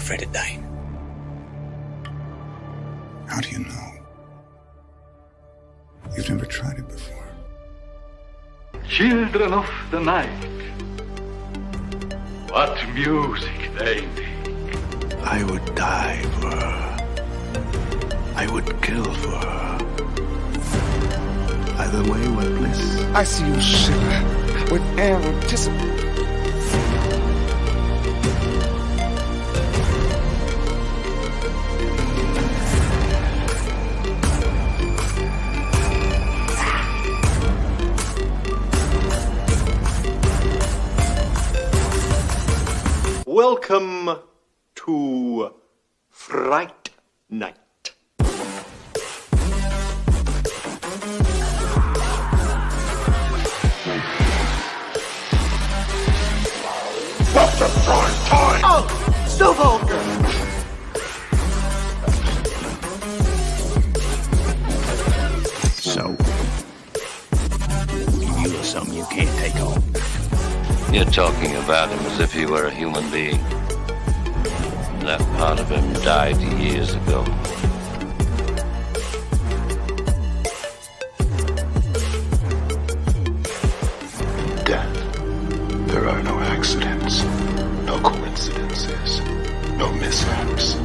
afraid of dying. How do you know? You've never tried it before. Children of the night, what music they make. I would die for her. I would kill for her. Either way were bliss. I see you shiver with anticipation. Welcome to Fright Night. What's the prime time? Oh, so vulgar. So, you are something you can't take home. You're talking about him as if he were a human being. That part of him died years ago. Death. There are no accidents, no coincidences, no mishaps,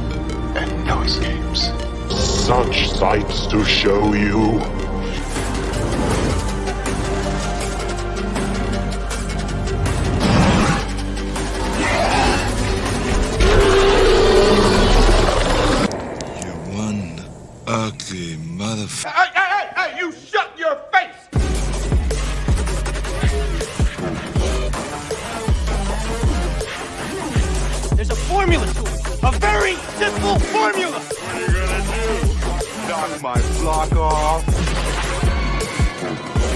and no escapes. Such sights to show you. Ugly motherfucker. Hey, you shut your face! There's a formula to it. A very simple formula. What are you gonna do? Knock my block off?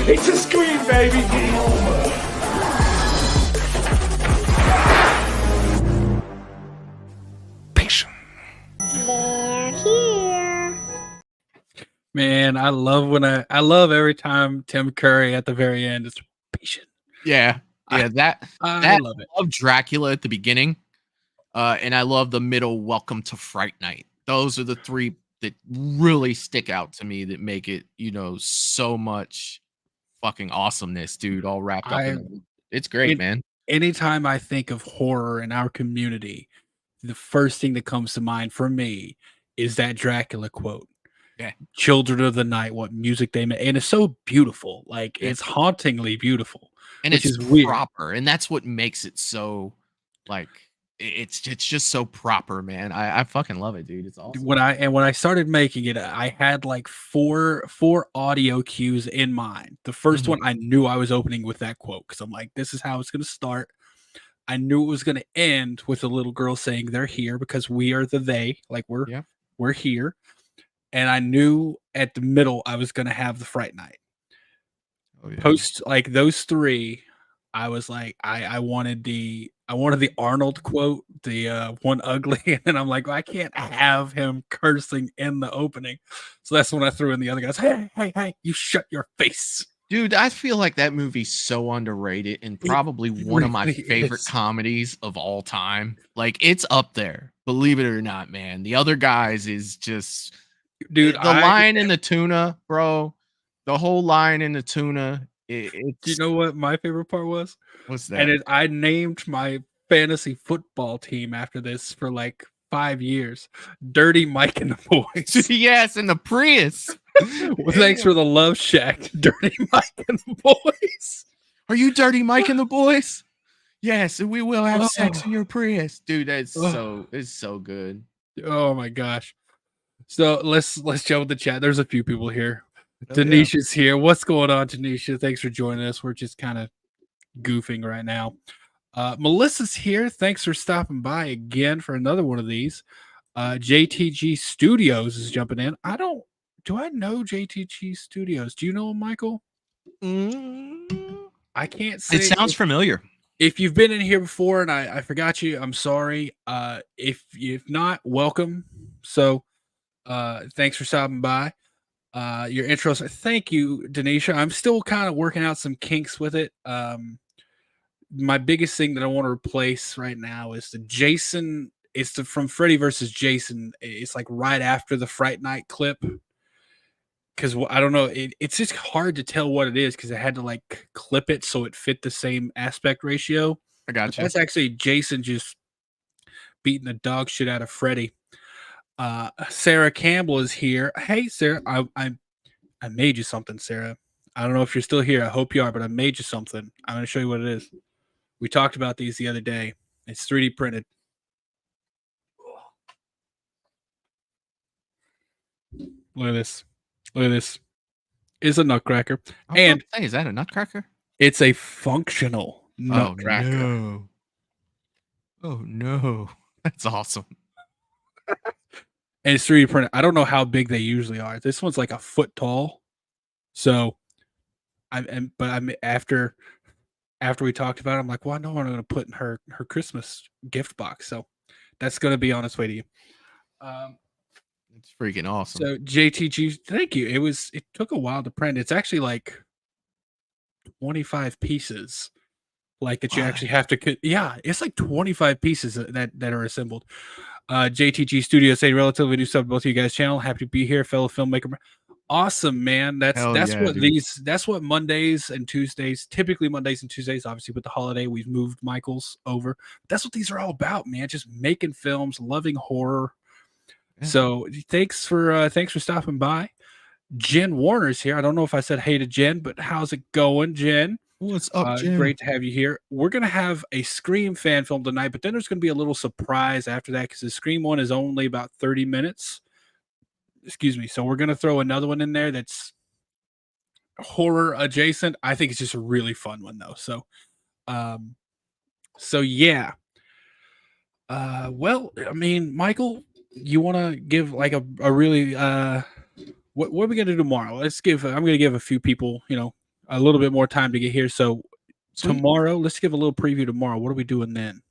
It's a scream, baby! Game over! They're here. Man, I love every time Tim Curry at the very end is patient. Yeah. I love it. I love Dracula at the beginning. And I love the middle Welcome to Fright Night. Those are the three that really stick out to me that make it, so much fucking awesomeness, dude, all wrapped up in it. It's great, man. Anytime I think of horror in our community, the first thing that comes to mind for me is that Dracula quote. Yeah. Children of the night, what music they make. And it's so beautiful. Like, it's hauntingly beautiful. And which it's is weird. proper. And that's what makes it so, like, it's just so proper, man. I fucking love it, dude. It's awesome. When I started making it, I had like four audio cues in mind. The first one, I knew I was opening with that quote because I'm like, this is how it's going to start. I knew it was going to end with a little girl saying they're here because we are the they, like we're here. And I knew at the middle I was going to have the Fright Night. Oh, yeah. Post like those three, I was like, I wanted the Arnold quote, the one ugly, and then I'm like, well, I can't have him cursing in the opening. So that's when I threw in the other guys. Hey, you shut your face. Dude, I feel like that movie's so underrated and probably one of my favorite comedies of all time. Like, it's up there, believe it or not, man. The Other Guys is just, dude. The Lion and the Tuna, bro. The whole Lion and the Tuna. Do you know what my favorite part was? What's that? And I named my fantasy football team after this for like 5 years. Dirty Mike and the Boys. Yes, and the Prius. Well, thanks for the love shack, Dirty Mike and the Boys. Are you Dirty Mike and the Boys? Yes, and we will have sex in your Prius, dude. It's so good. Oh my gosh! So let's jump the chat. There's a few people here. Denisha's here. What's going on, Denisha? Thanks for joining us. We're just kind of goofing right now. Melissa's here. Thanks for stopping by again for another one of these. JTG Studios is jumping in. Do I know JTG Studios? Do you know him, Michael? I can't say. It sounds familiar. If you've been in here before and I forgot you, I'm sorry. If not, welcome. So thanks for stopping by. Your intro. Thank you, Denisha. I'm still kind of working out some kinks with it. My biggest thing that I want to replace right now is the Jason it's from Freddy versus Jason. It's like right after the Fright Night clip. Because I don't know, it's just hard to tell what it is because I had to like clip it so it fit the same aspect ratio. I got you. That's actually Jason just beating the dog shit out of Freddy. Sarah Campbell is here. Hey, Sarah, I made you something, Sarah. I don't know if you're still here. I hope you are, but I made you something. I'm going to show you what it is. We talked about these the other day. It's 3D printed. Look at this. Look at this. It's a nutcracker. And is that a nutcracker? It's a functional nutcracker. No. Oh no. That's awesome. And it's 3D printed. I don't know how big they usually are. This one's like a foot tall. So after we talked about it, I'm like, well, I know what I'm going to put in her Christmas gift box. So that's going to be on its way to you. It's freaking awesome. So JTG, thank you. It took a while to print. It's actually like 25 pieces, like that you actually have to. Yeah, it's like 25 pieces that are assembled. JTG Studio say relatively new sub to both of you guys' channel. Happy to be here, fellow filmmaker. Awesome, man. That's what Mondays and Tuesdays, typically Mondays and Tuesdays, obviously with the holiday, we've moved Michael's over. That's what these are all about, man. Just making films, loving horror. Yeah. So thanks for stopping by. Jen Warner's here. I don't know if I said hey to Jen, but how's it going, Jen? What's up, Jen? Great to have you here. We're gonna have a Scream fan film tonight, but then there's gonna be a little surprise after that because the Scream one is only about 30 minutes. Excuse me. So we're gonna throw another one in there that's horror adjacent. I think it's just a really fun one though. So yeah. Well, I mean, Michael, you want to give like a really what are we gonna do tomorrow? I'm gonna give a few people, a little bit more time to get here. So tomorrow, let's give a little preview tomorrow. What are we doing then?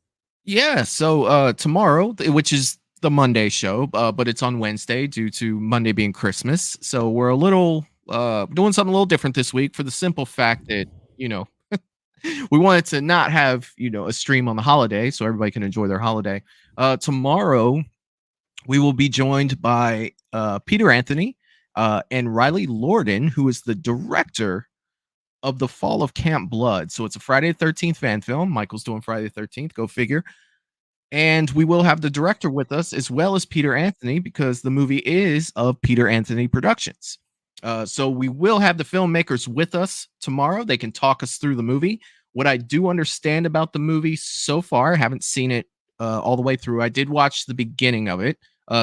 Yeah, so tomorrow, which is the Monday show, but it's on Wednesday due to Monday being Christmas. So we're a little doing something a little different this week for the simple fact that, we wanted to not have, a stream on the holiday so everybody can enjoy their holiday. Tomorrow, we will be joined by Peter Anthony and Riley Lorden, who is the director of The Fall of Camp Blood. So it's a Friday the 13th fan film. Michael's doing Friday the 13th. Go figure. And we will have the director with us as well as Peter Anthony because the movie is of Peter Anthony Productions. So we will have the filmmakers with us tomorrow. They can talk us through the movie. What I do understand about the movie so far, I haven't seen it all the way through. I did watch the beginning of it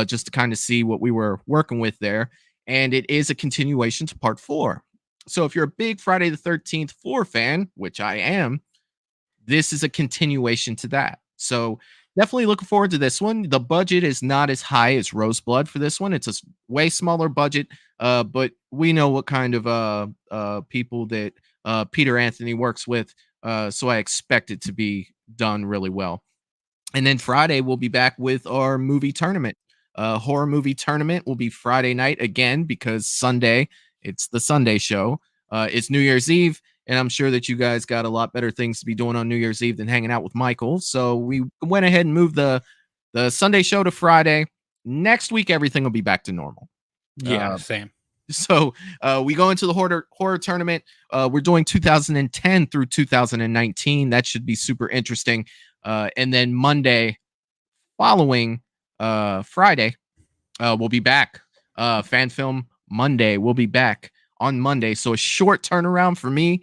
just to kind of see what we were working with there. And it is a continuation to part 4. So if you're a big Friday the 13th 4 fan, which I am, this is a continuation to that. So definitely looking forward to this one. The budget is not as high as Roseblood for this one. It's a way smaller budget, but we know what kind of people that Peter Anthony works with, so I expect it to be done really well. And then Friday, we'll be back with our movie tournament. Horror movie tournament will be Friday night again because Sunday, it's the Sunday show. It's New Year's Eve, and I'm sure that you guys got a lot better things to be doing on New Year's Eve than hanging out with Michael. So we went ahead and moved the Sunday show to Friday. Next week, everything will be back to normal. Yeah, same. So we go into the horror tournament. We're doing 2010 through 2019. That should be super interesting. And then Monday following Friday, we'll be back. Fan Film Monday, we'll be back on Monday. So a short turnaround for me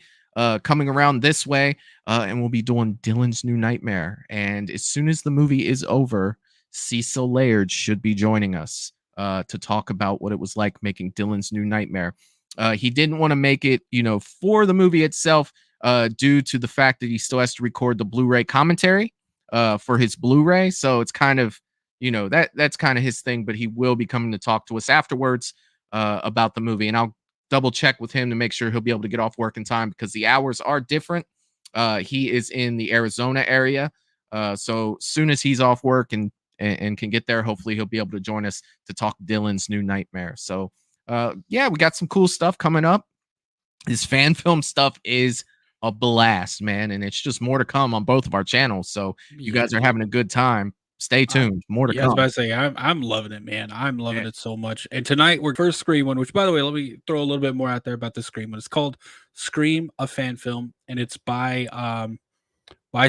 coming around this way. And we'll be doing Dylan's New Nightmare. And as soon as the movie is over, Cecil Laird should be joining us to talk about what it was like making Dylan's New Nightmare. He didn't want to make it, for the movie itself due to the fact that he still has to record the Blu-ray commentary for his Blu-ray. So it's kind of, that's kind of his thing, but he will be coming to talk to us afterwards about the movie. And I'll double check with him to make sure he'll be able to get off work in time because the hours are different. He is in the Arizona area. So soon as he's off work and can get there, hopefully he'll be able to join us to talk Dylan's New Nightmare. So yeah, we got some cool stuff coming up. This fan film stuff is a blast, man. And it's just more to come on both of our channels. So you guys are having a good time. Stay tuned. More to Yeah, I was come. about to say I'm loving it, man. I'm loving it so much. And tonight we're first Scream one, which by the way, let me throw a little bit more out there about the Scream one. It's called Scream, a fan film, and it's by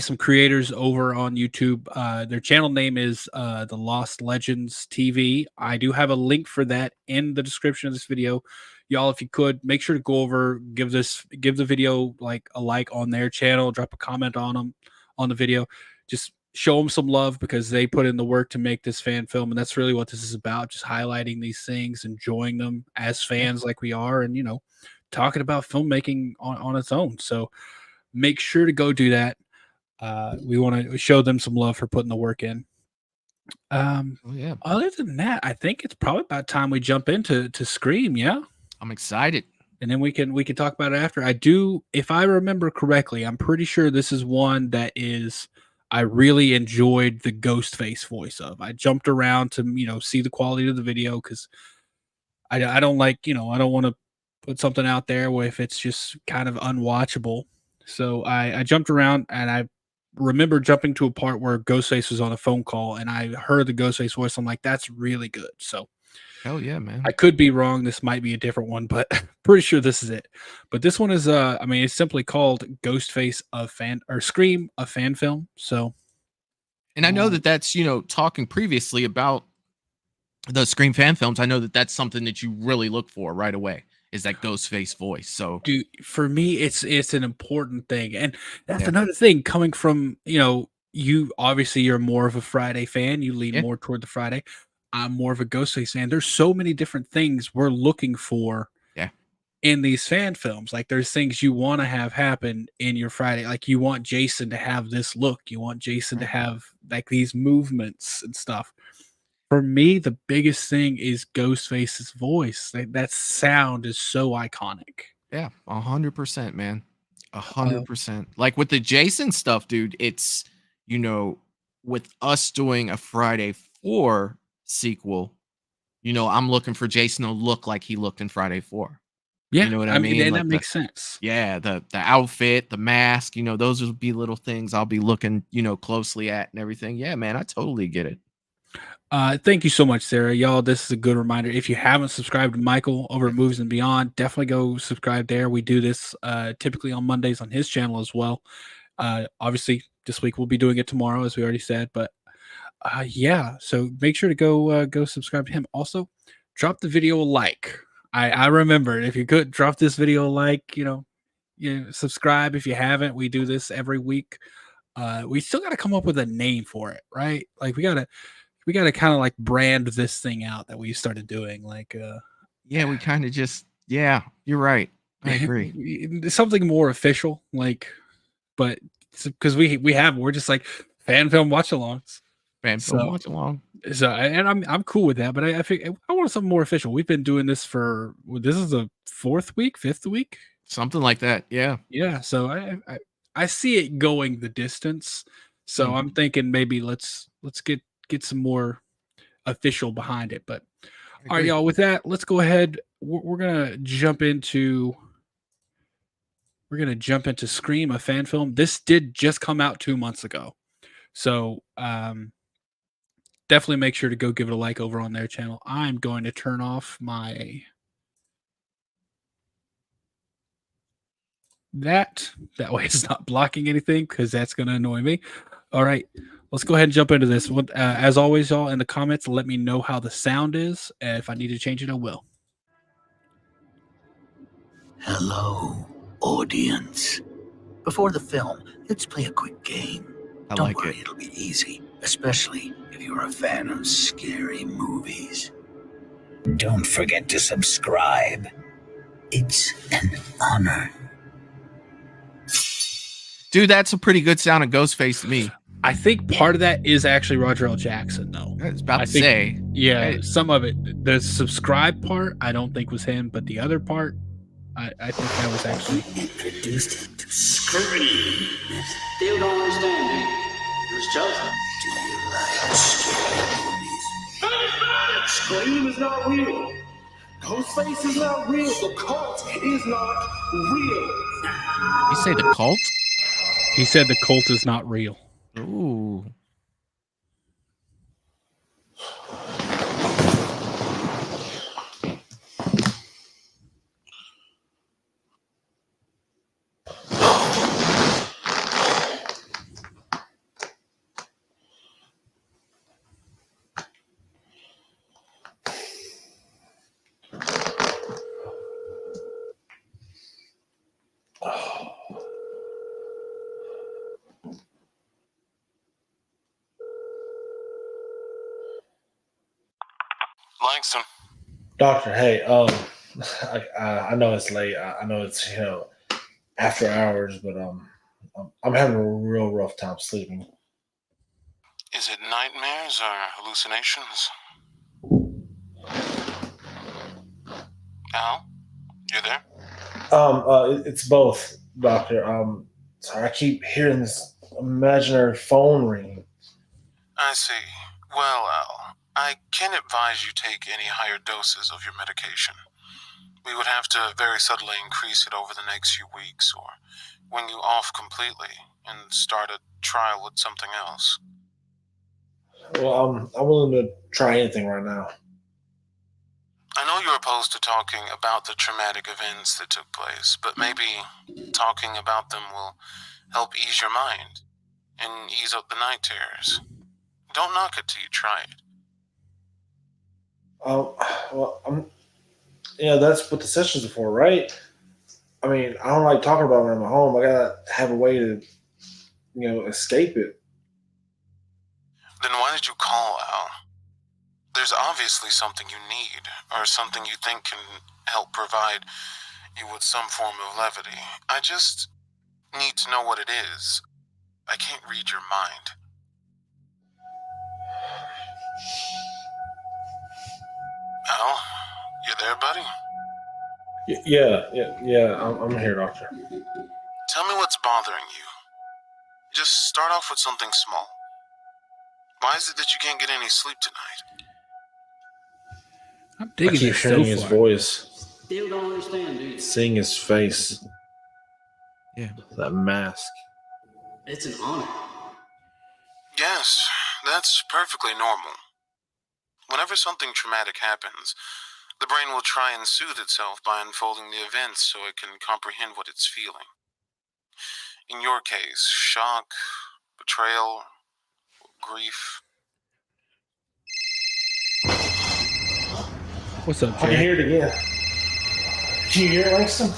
some creators over on YouTube. Their channel name is The Lost Legends TV. I do have a link for that in the description of this video. Y'all, if you could, make sure to go over, give the video like a like on their channel, drop a comment on them on the video. Just show them some love because they put in the work to make this fan film, and that's really what this is about, just highlighting these things, enjoying them as fans like we are, and talking about filmmaking on its own. So make sure to go do that. We want to show them some love for putting the work in. Other than that, I think it's probably about time we jump into Scream. Yeah, I'm excited. And then we can talk about it after. I do, if I remember correctly, I'm pretty sure this is one that I really enjoyed the Ghostface voice of. I jumped around to see the quality of the video because I don't like I don't want to put something out there where if it's just kind of unwatchable. So I jumped around and I remember jumping to a part where Ghostface was on a phone call and I heard the Ghostface voice. I'm like, that's really good. So hell yeah, man. I could be wrong. This might be a different one, but pretty sure this is it. But this one is it's simply called Ghostface Scream, a fan film. So and I know that that's talking previously about the Scream fan films. I know that that's something that you really look for right away. Is that Ghostface voice. So dude, for me it's an important thing. And that's another thing coming from you obviously you're more of a Friday fan, you lean more toward the Friday. I'm more of a Ghostface fan. There's so many different things we're looking for in these fan films. Like there's things you want to have happen in your Friday. Like you want Jason to have this look, you want Jason to have like these movements and stuff. For me, the biggest thing is Ghostface's voice. That sound is so iconic. Yeah, 100%, man. 100%. Like with the Jason stuff, dude, it's, with us doing a Friday 4 sequel, I'm looking for Jason to look like he looked in Friday 4. Yeah, you know what I mean? And like that makes sense. Yeah, the outfit, the mask, those would be little things I'll be looking, closely at and everything. Yeah, man, I totally get it. Thank you so much, Sarah. Y'all, this is a good reminder. If you haven't subscribed to Michael over at Movies and Beyond, definitely go subscribe there. We do this typically on Mondays on his channel as well. Obviously, this week we'll be doing it tomorrow, as we already said. But so make sure to go subscribe to him. Also, drop the video a like. I remember, if you could drop this video a like, subscribe if you haven't. We do this every week. We still got to come up with a name for it, right? Like we got to kind of like brand this thing out that we started doing. Like, we kind of just, you're right. I agree. Something more official, like, but because we're just like fan film watch alongs. Watch along. So, and I'm cool with that, but I think I want something more official. We've been doing this this is the 5th week, something like that. Yeah. Yeah. So I see it going the distance. So I'm thinking maybe let's get some more official behind it. But all right, y'all, with that, let's go ahead. We're gonna jump into Scream, a fan film. This did just come out 2 months ago. So definitely make sure to go give it a like over on their channel. I'm going to turn off my that way it's not blocking anything because that's going to annoy me. All right, let's go ahead and jump into this. As always, y'all, in the comments, let me know how the sound is. If I need to change it, I will. Hello, audience. Before the film, let's play a quick game. Don't worry, it'll be easy, especially if you're a fan of scary movies. Don't forget to subscribe. It's an honor. Dude, that's a pretty good sound of Ghostface to me. I think part of that is actually Roger L. Jackson, though. I was about to say. Yeah, some of it. The subscribe part, I don't think was him, but the other part, I think that was actually introduced to Scream. Still don't understand me. It was chosen. Do you like scary movies? Scream is not real. Ghostface is not real. The cult is not real. You say the cult? He said the cult is not real. Ooh. Langston. Doctor, hey, I know it's late. I know it's after hours, but I'm having a real rough time sleeping. Is it nightmares or hallucinations? Al, you there? It's both, Doctor. Sorry, I keep hearing this imaginary phone ring. I see. Well, Al, I can't advise you take any higher doses of your medication. We would have to very subtly increase it over the next few weeks, or wean you off completely and start a trial with something else. Well, I'm willing to try anything right now. I know you're opposed to talking about the traumatic events that took place, but maybe talking about them will help ease your mind and ease up the night terrors. Don't knock it till you try it. That's what the sessions are for, right? I mean, I don't like talking about it when I'm at home. I gotta have a way to, escape it. Then why did you call, Al? There's obviously something you need, or something you think can help provide you with some form of levity. I just need to know what it is. I can't read your mind. Al, you there, buddy? Yeah. I'm here, Doctor. Tell me what's bothering you. Just start off with something small. Why is it that you can't get any sleep tonight? I'm digging I keep this hearing so his far. voice, Still don't understand, dude. seeing his face, Yeah. that mask. It's an honor. Yes, that's perfectly normal. Whenever something traumatic happens, the brain will try and soothe itself by unfolding the events so it can comprehend what it's feeling. In your case, shock, betrayal, grief. What's up, I can Jay? hear it again. Can you hear it, Langston?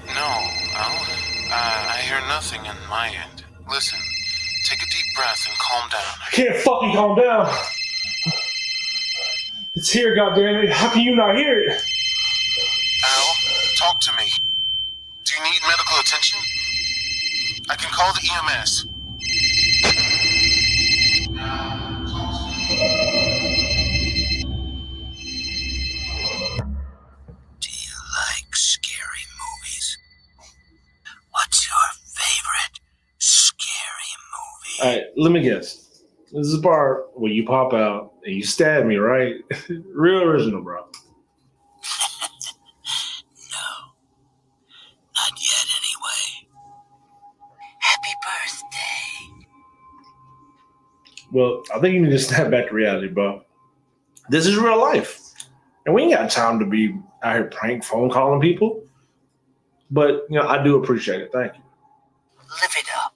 No, Al. I hear nothing on my end. Listen, take a deep breath and calm down. I can't fucking calm down. It's here, goddammit. How can you not hear it? Al, talk to me. Do you need medical attention? I can call the EMS. Do you like scary movies? What's your favorite scary movie? All right, let me guess. This is the part where you pop out and you stab me, right? Real original, bro. No. Not yet, anyway. Happy birthday. Well, I think you need to snap back to reality, bro. This is real life. And we ain't got time to be out here prank phone calling people. But, I do appreciate it. Thank you. Live it up.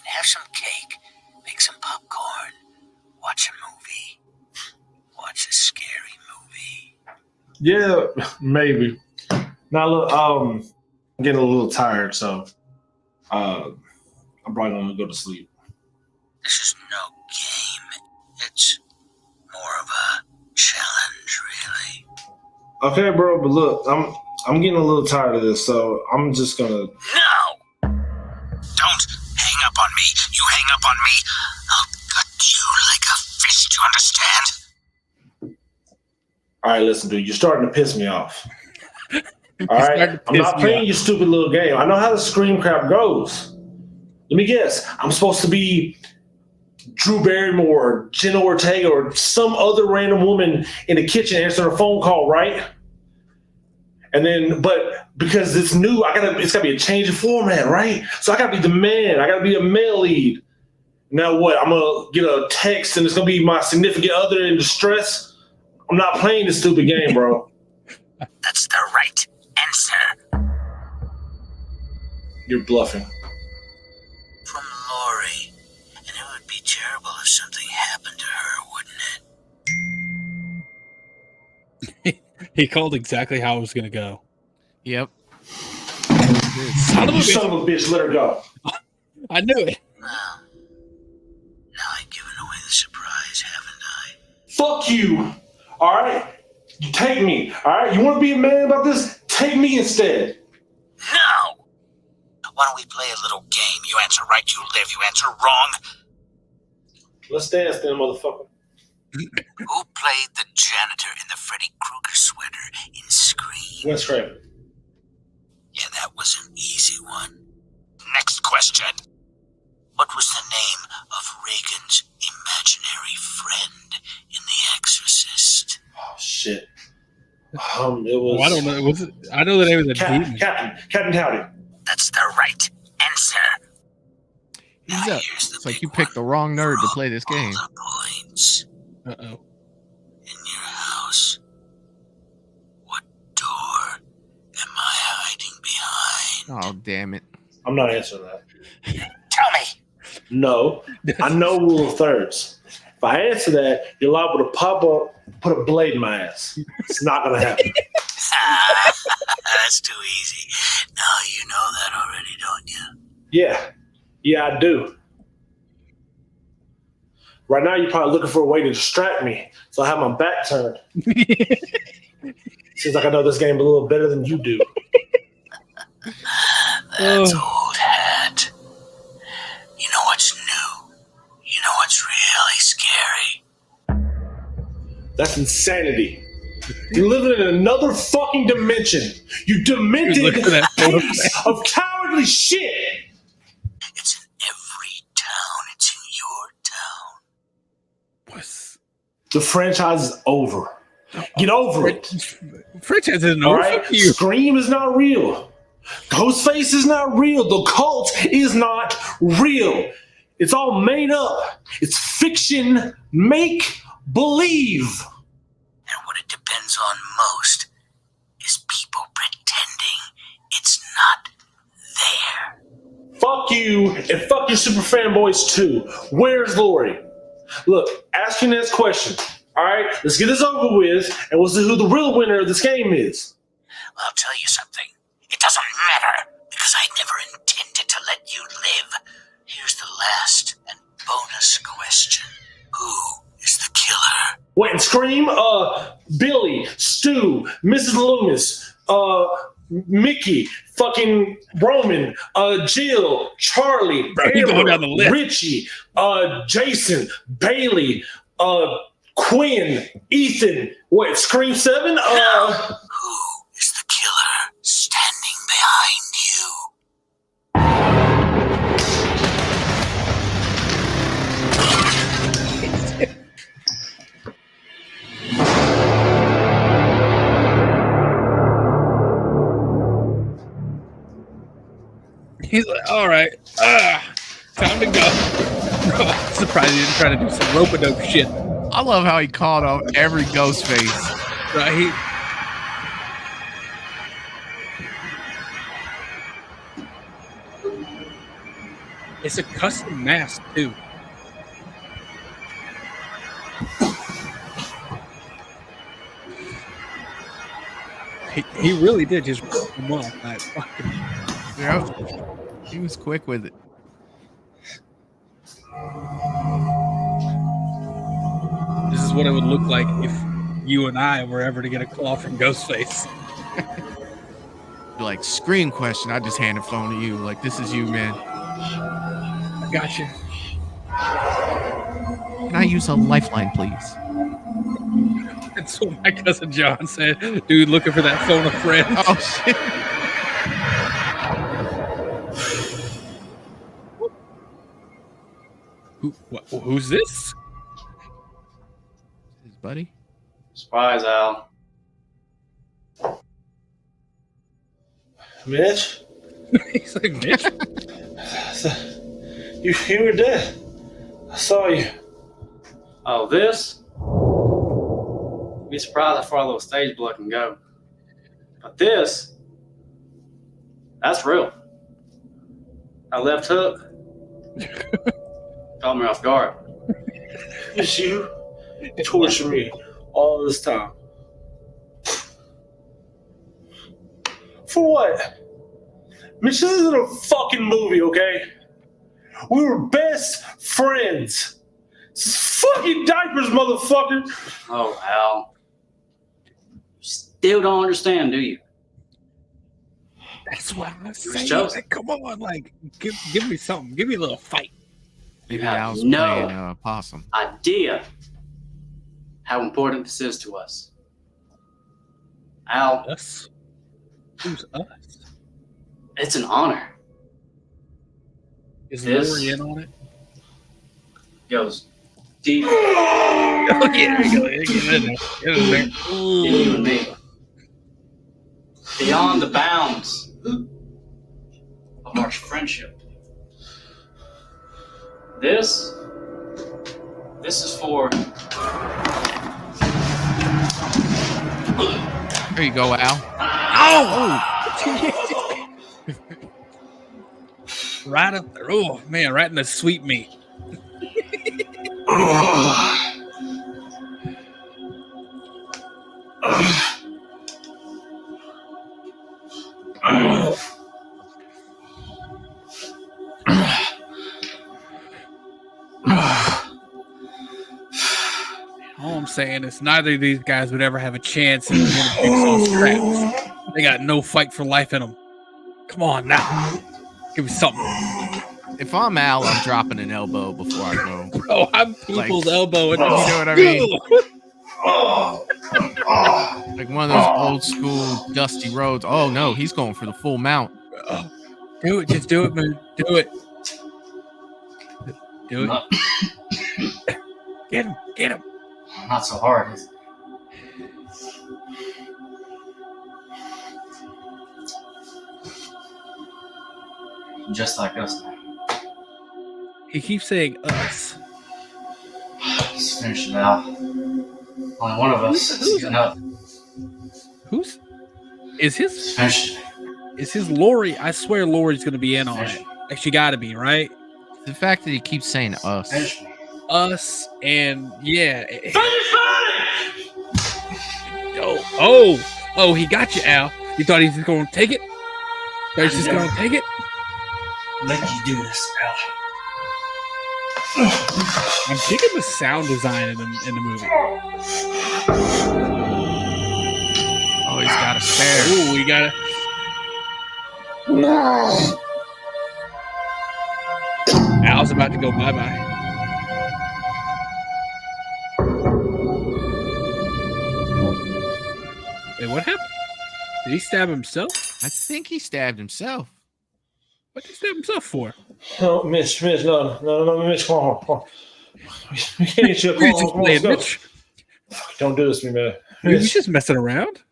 Have some cake. Make some popcorn. Watch a movie. Watch a scary movie. Yeah, maybe. Now, look, I'm getting a little tired, so I'm probably going to go to sleep. This is no game. It's more of a challenge, really. Okay, bro, but look, I'm getting a little tired of this, so I'm just going to... No! Don't hang up on me. You hang up on me, I'll cut you like a fist, you understand? All right, listen, dude, you're starting to piss me off. All right? I'm not playing your stupid little game. I know how the scream crap goes. Let me guess. I'm supposed to be Drew Barrymore or Jenna Ortega or some other random woman in the kitchen answering a phone call, right? And then, but because it's new, it's gotta be a change of format, right? So I gotta be the man. I gotta be a male lead. Now what? I'm gonna get a text and it's gonna be my significant other in distress. I'm not playing this stupid game, bro. That's the right answer. You're bluffing. From Lori. And it would be terrible if something happened to her, wouldn't it? He called exactly how it was going to go. Yep. Son of a bitch, let her go. I knew it. Well, now I've given away the surprise, haven't I? Fuck you. All right? You take me. All right? You want to be a man about this? Take me instead. No! Why don't we play a little game? You answer right, you live. You answer wrong. Let's dance then, motherfucker. Who played the janitor in the Freddy Krueger sweater in Scream? Wes Craven. Yeah, that was an easy one. Next question. What was the name of Reagan's imaginary friend in The Exorcist? Oh, shit. It was... I don't know. I know the name of the demon. Captain Howdy. That's the right answer. He's up. It's like you picked the wrong nerd to play this game. Points. Uh-oh. In your house, what door am I hiding behind? Oh, damn it. I'm not answering that. Tell me. No. I know rule of thirds. If I answer that, you're liable to pop up, put a blade in my ass. It's not going to happen. That's too easy. No, you know that already, don't you? Yeah. Yeah, I do. Right now, you're probably looking for a way to distract me, so I have my back turned. Seems like I know this game a little better than you do. That's old hat. You know what's new? You know what's really scary? That's insanity. You're living in another fucking dimension. You demented piece of cowardly shit. It's in every town. It's in your town. What's... The franchise is over. Get over it. Franchise isn't All over. right? Fuck you. Scream is not real. Ghostface is not real. The cult is not real. It's all made up. It's fiction. Make believe. And what it depends on most is people pretending it's not there. Fuck you and fuck your super fanboys too. Where's Lori? Look, ask your next question. All right, let's get this over with, and we'll see who the real winner of this game is. Well, I'll tell you something. It doesn't matter, because I never intended to let you live. Here's the last and bonus question. Who is the killer? Wait, and Scream? Billy, Stu, Mrs. Loomis, Mickey, fucking Roman, Jill, Charlie, Amber, Richie, Jason, Bailey, Quinn, Ethan. Wait, Scream 7? Who is the killer standing behind you? He's like, all right, time to go. I'm surprised he didn't try to do some rope-a-dope shit. I love how he called out every ghost face. Right? It's a custom mask, too. He really did just rip him off. Yeah, he was quick with it. This is what it would look like if you and I were ever to get a call from Ghostface. Like, Scream question, I just hand the phone to you. Like, this is you, man. I got you. Can I use a lifeline, please? That's what my cousin John said. Dude, looking for that phone a friend. Oh, shit. Who's this? His buddy? Surprise, Al. Mitch? He's like, Mitch? You were dead. I saw you. Oh, this? Be surprised how far a little stage blood can go. But this, that's real. That left hook caught me off guard. It's you torture me all this time. For what? Mitch, this isn't a fucking movie, okay? We were best friends. This is fucking diapers, motherfucker. Oh, Al. still don't understand, do you? That's what I was was saying. chosen. Like, come on, like give me something. Give me a little fight. Maybe You have Al's no playing possum. idea how important this is to us. Al, Us? Who's us? it's an honor. Is This- Lori in on it? Goes deep Oh yeah, there you go. Get in there. Get in there. in you and me. Beyond the bounds of our friendship. This is for There you go, Al. Oh! Right up there. Oh man, right in the sweet meat. All I'm saying is neither of these guys would ever have a chance in one of Jigsaw's traps. They got no fight for life in them. Come on now. Give me something. If I'm Al, I'm dropping an elbow before I go. Bro, I'm people's elbow. You know what I mean? Like one of those old school dusty roads. Oh no, he's going for the full mount. Do it. Just do it, man. Do it. Do it. Get him. Get him. not so hard, is it? Just like us now. He keeps saying us. Let's finish it out. Only one of us is getting up. Who's? Is his? Finish it. Is his Lori? I swear Lori's going to be in on it. Like, she got to be, right? The fact that he keeps saying us. Finish me. Us and yeah. Oh, he got you, Al. You thought he was going to take it? Thought he's just going to take it? Let you do this, Al. I'm digging the sound design in the movie. Oh, he's got a spare. Oh, we got it. Al's about to go bye-bye. Wait, what happened? Did he stab himself? I think he stabbed himself. What did he stab himself for? No, Mitch, no, Mitch, come on. We can't get you. Come on, let's go. Mitch? Don't do this to me, man. He was just messing around.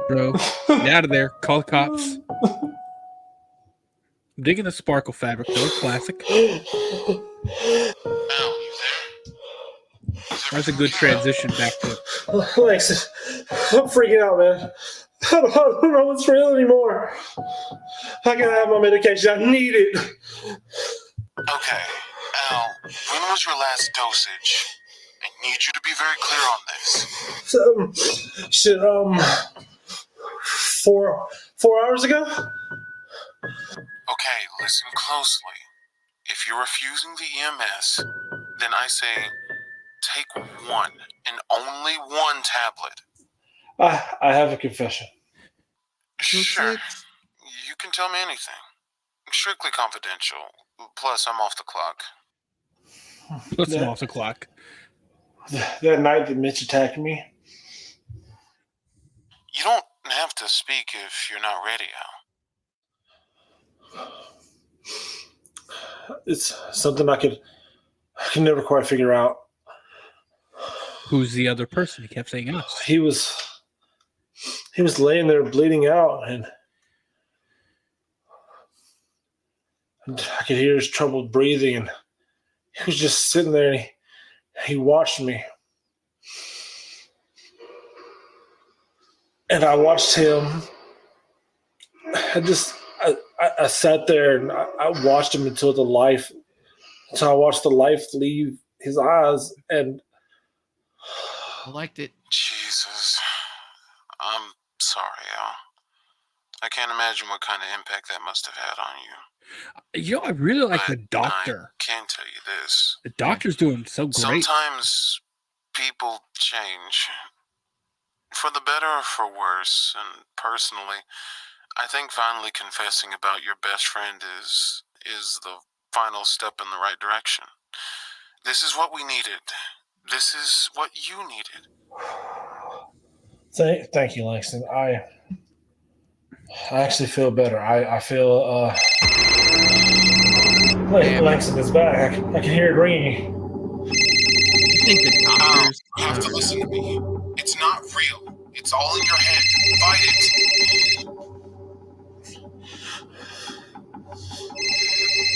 Bro, get out of there. Call the cops. Digging the sparkle fabric, though. Classic. That's a good transition back to. Alexis, I'm freaking out, man. I don't know what's real anymore. I gotta have my medication. I need it. Okay, Al, when was your last dosage? I need you to be very clear on this. 4 hours ago? Okay, listen closely. If you're refusing the EMS, then I say take one and only one tablet. I have a confession. Sure. You can tell me anything. Strictly confidential. Plus, I'm off the clock. Let's him off the clock. That night that Mitch attacked me. You don't have to speak if you're not ready, Al. It's something I can never quite figure out. Who's the other person? He kept saying us. He was laying there bleeding out, and I could hear his troubled breathing, and he was just sitting there, and he watched me. And I watched him. I sat there and I watched him until I watched the life leave his eyes, and I liked it. Jesus. I'm sorry, Al. I can't imagine what kind of impact that must have had on you. You know, I really like the doctor. I can tell you this. The doctor's doing so great. Sometimes people change. For the better or for worse. And personally, I think finally confessing about your best friend is the final step in the right direction. This is what we needed. This is what you needed. Thank you, Langston. I actually feel better. I feel Langston is back. I can hear it ringing. I think the doctors you have to listen to me. It's not real. It's all in your head. Fight it.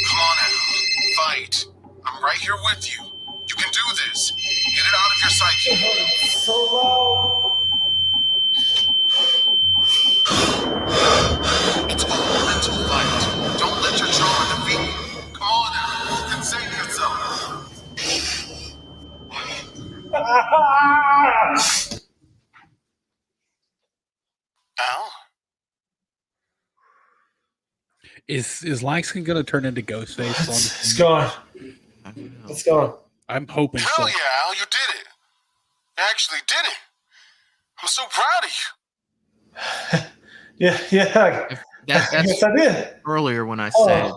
Come on, Al. Fight. I'm right here with you. You can do this. Get it out of your psyche. So loud. It's all a mental fight. Don't let your trauma defeat you. Come on, Al. You can save yourself. Al? Is Langston gonna turn into Ghostface? It's gone. It's gone. I'm hoping Hell so. yeah, Al, you did it. You actually did it. I'm so proud of you. Yeah. That's yes, I did. earlier when I said,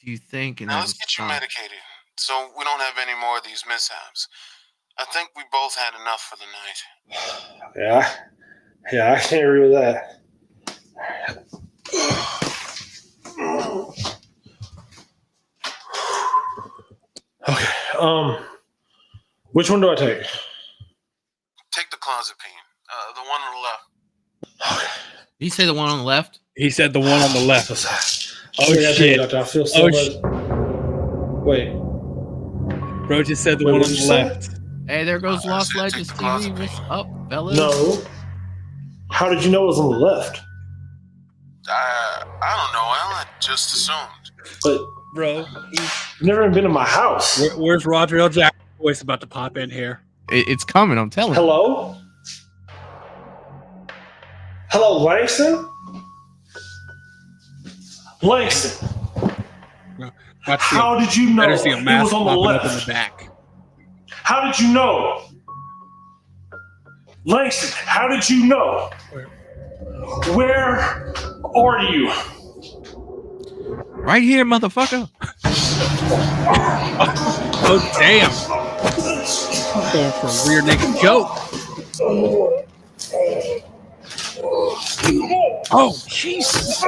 "Do you think?" And Now I let's was get you stunned. medicated so we don't have any more of these mishaps. I think we both had enough for the night. Yeah, I can't agree with that. Okay. Which one do I take? Take the clozapine. The one on the left. Did you say the one on the left? He said the one on the left. Oh Yeah, shit! I feel so much. Wait. Bro just said the one on the left. Hey, there goes Lost Legends TV. What's up, fellas? No. How did you know it was on the left? I don't know, Al. I just assumed. But Bro, you've never even been in my house. Where's Roger L. Jackson's voice about to pop in here? It's coming. I'm telling you. Hello? Hello, Langston? Langston. How did you know Better see a it mask was on the popping up in the left? back. How did you know? Langston, how did you know? Where are you? Right here, motherfucker. Oh, damn. Going for a rear naked joke. Oh, Jesus.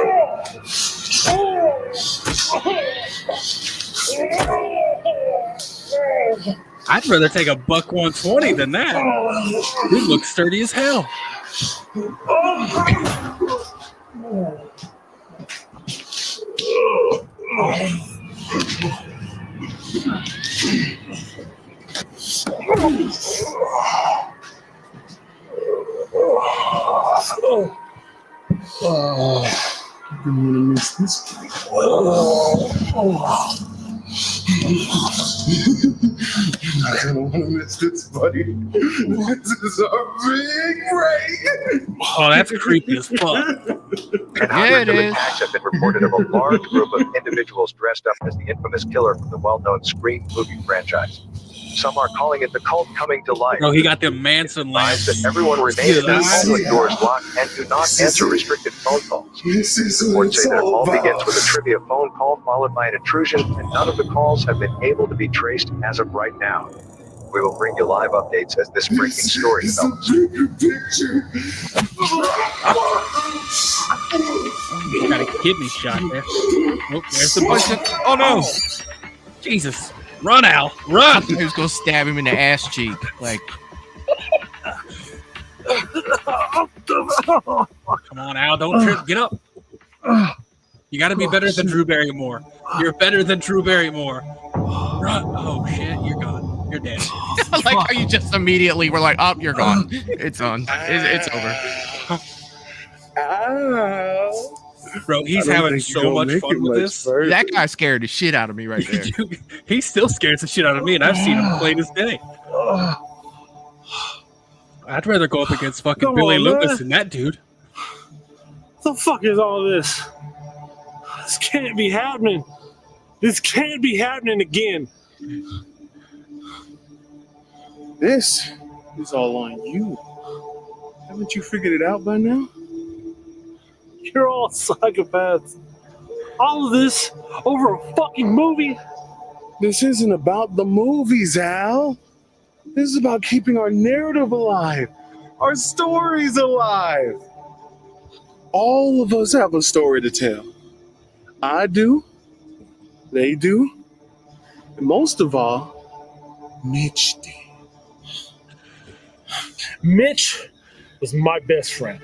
I'd rather take a buck 120 than that. Dude looks sturdy as hell. I'm gonna miss this. You're not gonna want to miss this, buddy. This is our big break. Oh, that's creepy as fuck. And hundreds of attacks have been reported of a large group of individuals dressed up as the infamous killer from the well-known Scream movie franchise. Some are calling it the cult coming to life. Bro, he got them Manson lamps. That everyone remain in their home with doors locked and do not answer restricted phone calls. Reports say that it all begins with a trivia phone call followed by an intrusion, and none of the calls have been able to be traced as of right now. We will bring you live updates as this breaking story develops. You got a kidney shot there. Oh, there's the button. Oh no! Jesus! Run, Al! Run! He was gonna stab him in the ass cheek. Like, come on, Al! Don't trip. Get up. You got to be better than Drew Barrymore. You're better than Drew Barrymore. Run! Oh shit! You're gone. You're dead. I like how you just immediately were like, "Oh, you're gone. It's on. It's over." Ow. Bro, he's having so much fun with this. Further. That guy scared the shit out of me right there. He still scares the shit out of me, and I've seen him plain as day. I'd rather go up against fucking Billy Loomis than that dude. The fuck is all this? This can't be happening. This can't be happening again. This is all on you. Haven't you figured it out by now? You're all psychopaths. All of this over a fucking movie? This isn't about the movies, Al. This is about keeping our narrative alive, our stories alive. All of us have a story to tell. I do. They do. And most of all, Mitch did. Mitch was my best friend.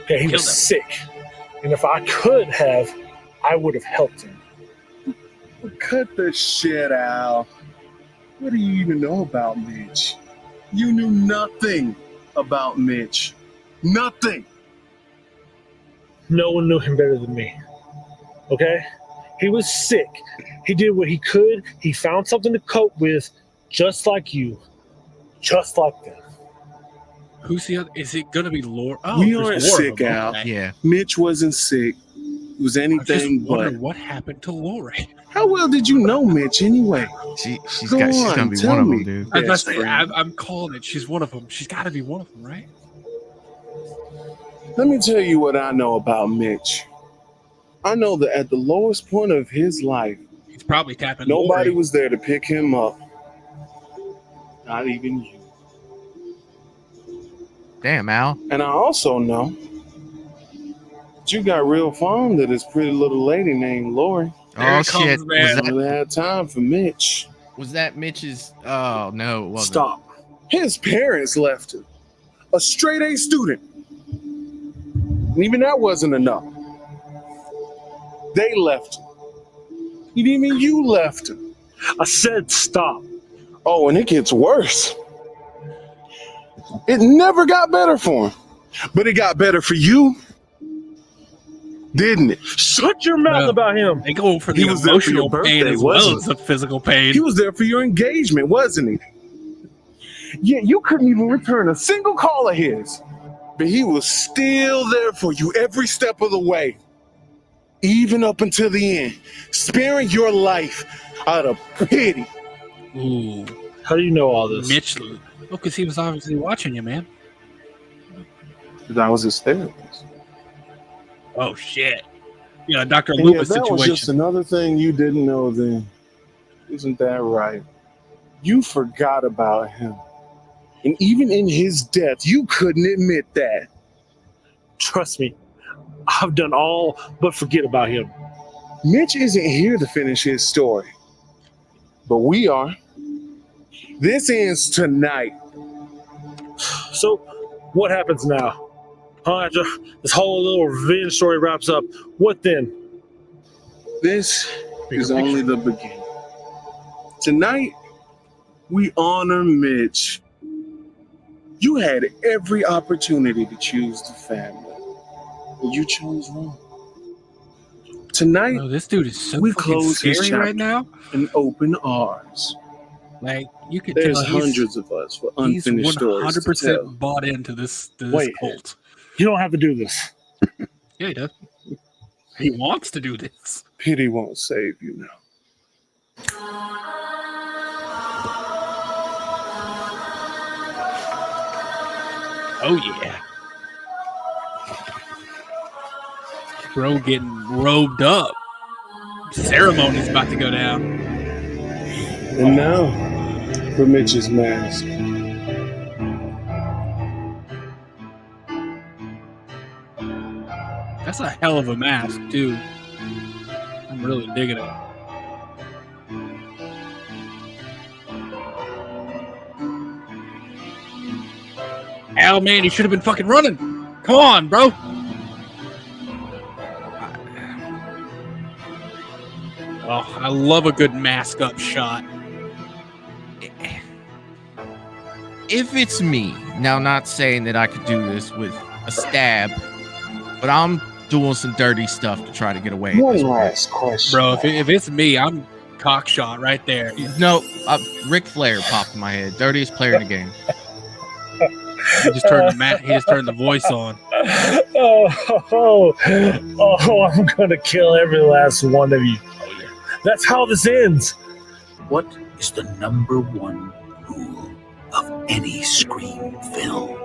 Okay, he was sick. And if I could have, I would have helped him. Cut the shit out. What do you even know about Mitch? You knew nothing about Mitch. Nothing. No one knew him better than me. Okay? He was sick. He did what he could. He found something to cope with, just like you. Just like them. Who's the other? Is it going to be Laura? Oh, We there's aren't Laura. sick, Al. Okay. Yeah. Mitch wasn't sick. It was anything just but. wondering what happened to Lori. How well did you know Mitch anyway? She's Go gonna on, be tell one of me. them, dude. I was Best about to say, friend. I'm calling it. She's one of them. She's got to be one of them, right? Let me tell you what I know about Mitch. I know that at the lowest point of his life, He's probably tapping. nobody Lori. was there to pick him up. Not even you. Damn, Al. And I also know that you got real fond of this pretty little lady named Lori. Oh it comes, shit! man. You really had time for Mitch. Was that Mitch's? Oh no, it wasn't. Stop. His parents left him. A straight A student. And even that wasn't enough. They left him. Even you left him. I said stop. Oh, and it gets worse. It never got better for him. But it got better for you. Didn't it? Shut your mouth about him. They go for the He was there for your emotional pain birthday, as well wasn't as the physical pain. He was there for your engagement, wasn't he? Yeah, you couldn't even return a single call of his. But he was still there for you every step of the way. Even up until the end. Sparing your life out of pity. Ooh. How do you know all this? Mitch. Oh, because he was obviously watching you, man. That was his therapist. Oh, shit. Yeah, Dr. And Loomis that was situation. just another thing you didn't know then. Isn't that right? You forgot about him. And even in his death, you couldn't admit that. Trust me, I've done all but forget about him. Mitch isn't here to finish his story. But we are. This ends tonight. So, what happens now? After this whole little revenge story wraps up, what then? This is only the beginning. Tonight, we honor Mitch. You had every opportunity to choose the family, and you chose wrong. Tonight, Oh, this dude is so we fucking close his scary chapter right now. and open ours. Like, you could There's tell he's, hundreds of us with he's unfinished stories to 100% tell. bought into this Wait. cult. You don't have to do this. Yeah, he does. He wants to do this. Pity won't save you now. Oh, yeah. Bro getting robed up. Ceremony's about to go down. And now, for Mitch's mask. That's a hell of a mask, too. I'm really digging it. Al, man, you should have been fucking running. Come on, bro. Oh, I love a good mask up shot. If it's me, now not saying that I could do this with a stab, but I'm doing some dirty stuff to try to get away. One last question. Bro, if it's me, I'm cock shot right there. No, Ric Flair popped in my head. Dirtiest player in the game. He just turned the voice on. Oh, I'm gonna kill every last one of you. That's how this ends. What is the number one rule of any Scream film?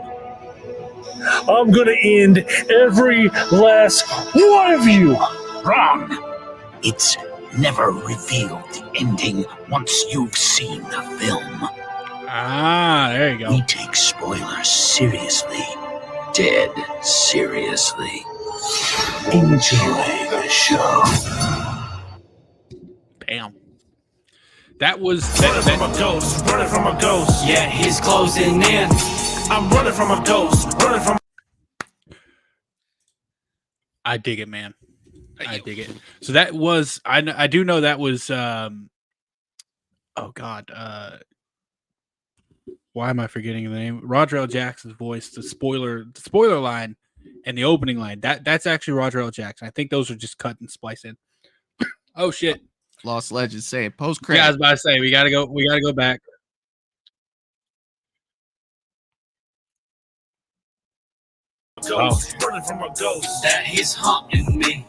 I'm gonna end every last one of you. Wrong. It's never revealed the ending once you've seen the film. Ah, there you go. We take spoilers seriously. Dead seriously. Enjoy the show. Damn. That was running from a ghost, running from a ghost. Yeah, he's closing in. I'm running from a ghost, running from. I dig it, man. I dig it. So that was I do know that was oh god, why am I forgetting the name? Roger L. Jackson's voice, the spoiler line and the opening line. That's actually Roger L. Jackson. I think those are just cut and spliced in. Oh shit. Lost Legends saying post credit. Yeah, I was about to say we gotta go back. Ghost, running from a ghost. That he's haunting me.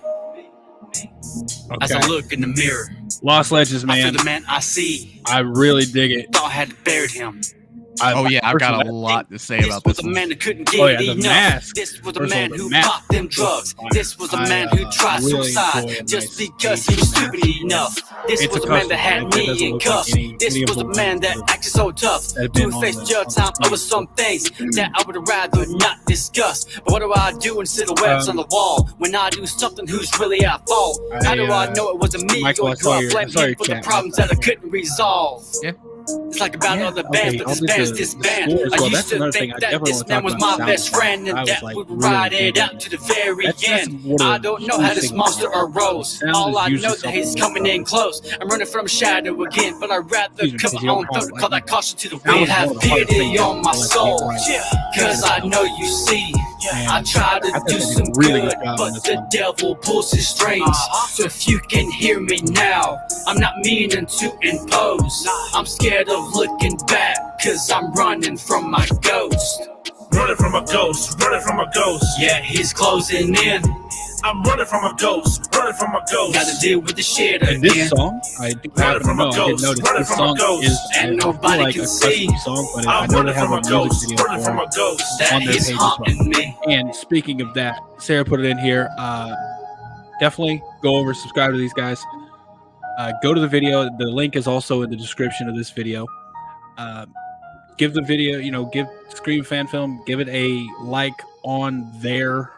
As I look in the mirror. Lost Legends, man. I feel the man I see. I really dig it. Thought I had buried him. I've got a lot to say about this. This was a man that couldn't get enough. This was a man who popped them drugs. This was a man who tried suicide just because he was stupid enough. This was a man that had me in cuffs. This was a man that acted so tough to face jail time over some things that I would rather not discuss. But what do I do instead of webs on the wall when I do something who's really at fault? How do I know it wasn't me or do I blame him for the problems that I couldn't resolve? Yeah. It's like about other bands, but this band's disband. I used to think that this man was my best friend and that we would ride it out to the very end. I don't know how this monster arose. All I know that he's coming in close. I'm running from a shadow again, but I'd rather cover my own throat. Call that caution to the wind. Have pity on my soul, cause I know you see. I try to do some good, but the devil pulls his strings. So if you can hear me now, I'm not meaning to impose. I'm scared of looking back, cause I'm running from my ghost. Running from a ghost, running from a ghost. Yeah, he's closing in. I'm running from a ghost, running from a ghost. Gotta deal with the shit again. And this song, I didn't notice this song is and nobody like can a see. custom song, but I know they have a music video running from a ghost. on their page as well. And speaking of that, Sarah put it in here. Definitely go over, subscribe to these guys. Go to the video. The link is also in the description of this video. Give the video, give Scream Fan Film, give it a like on their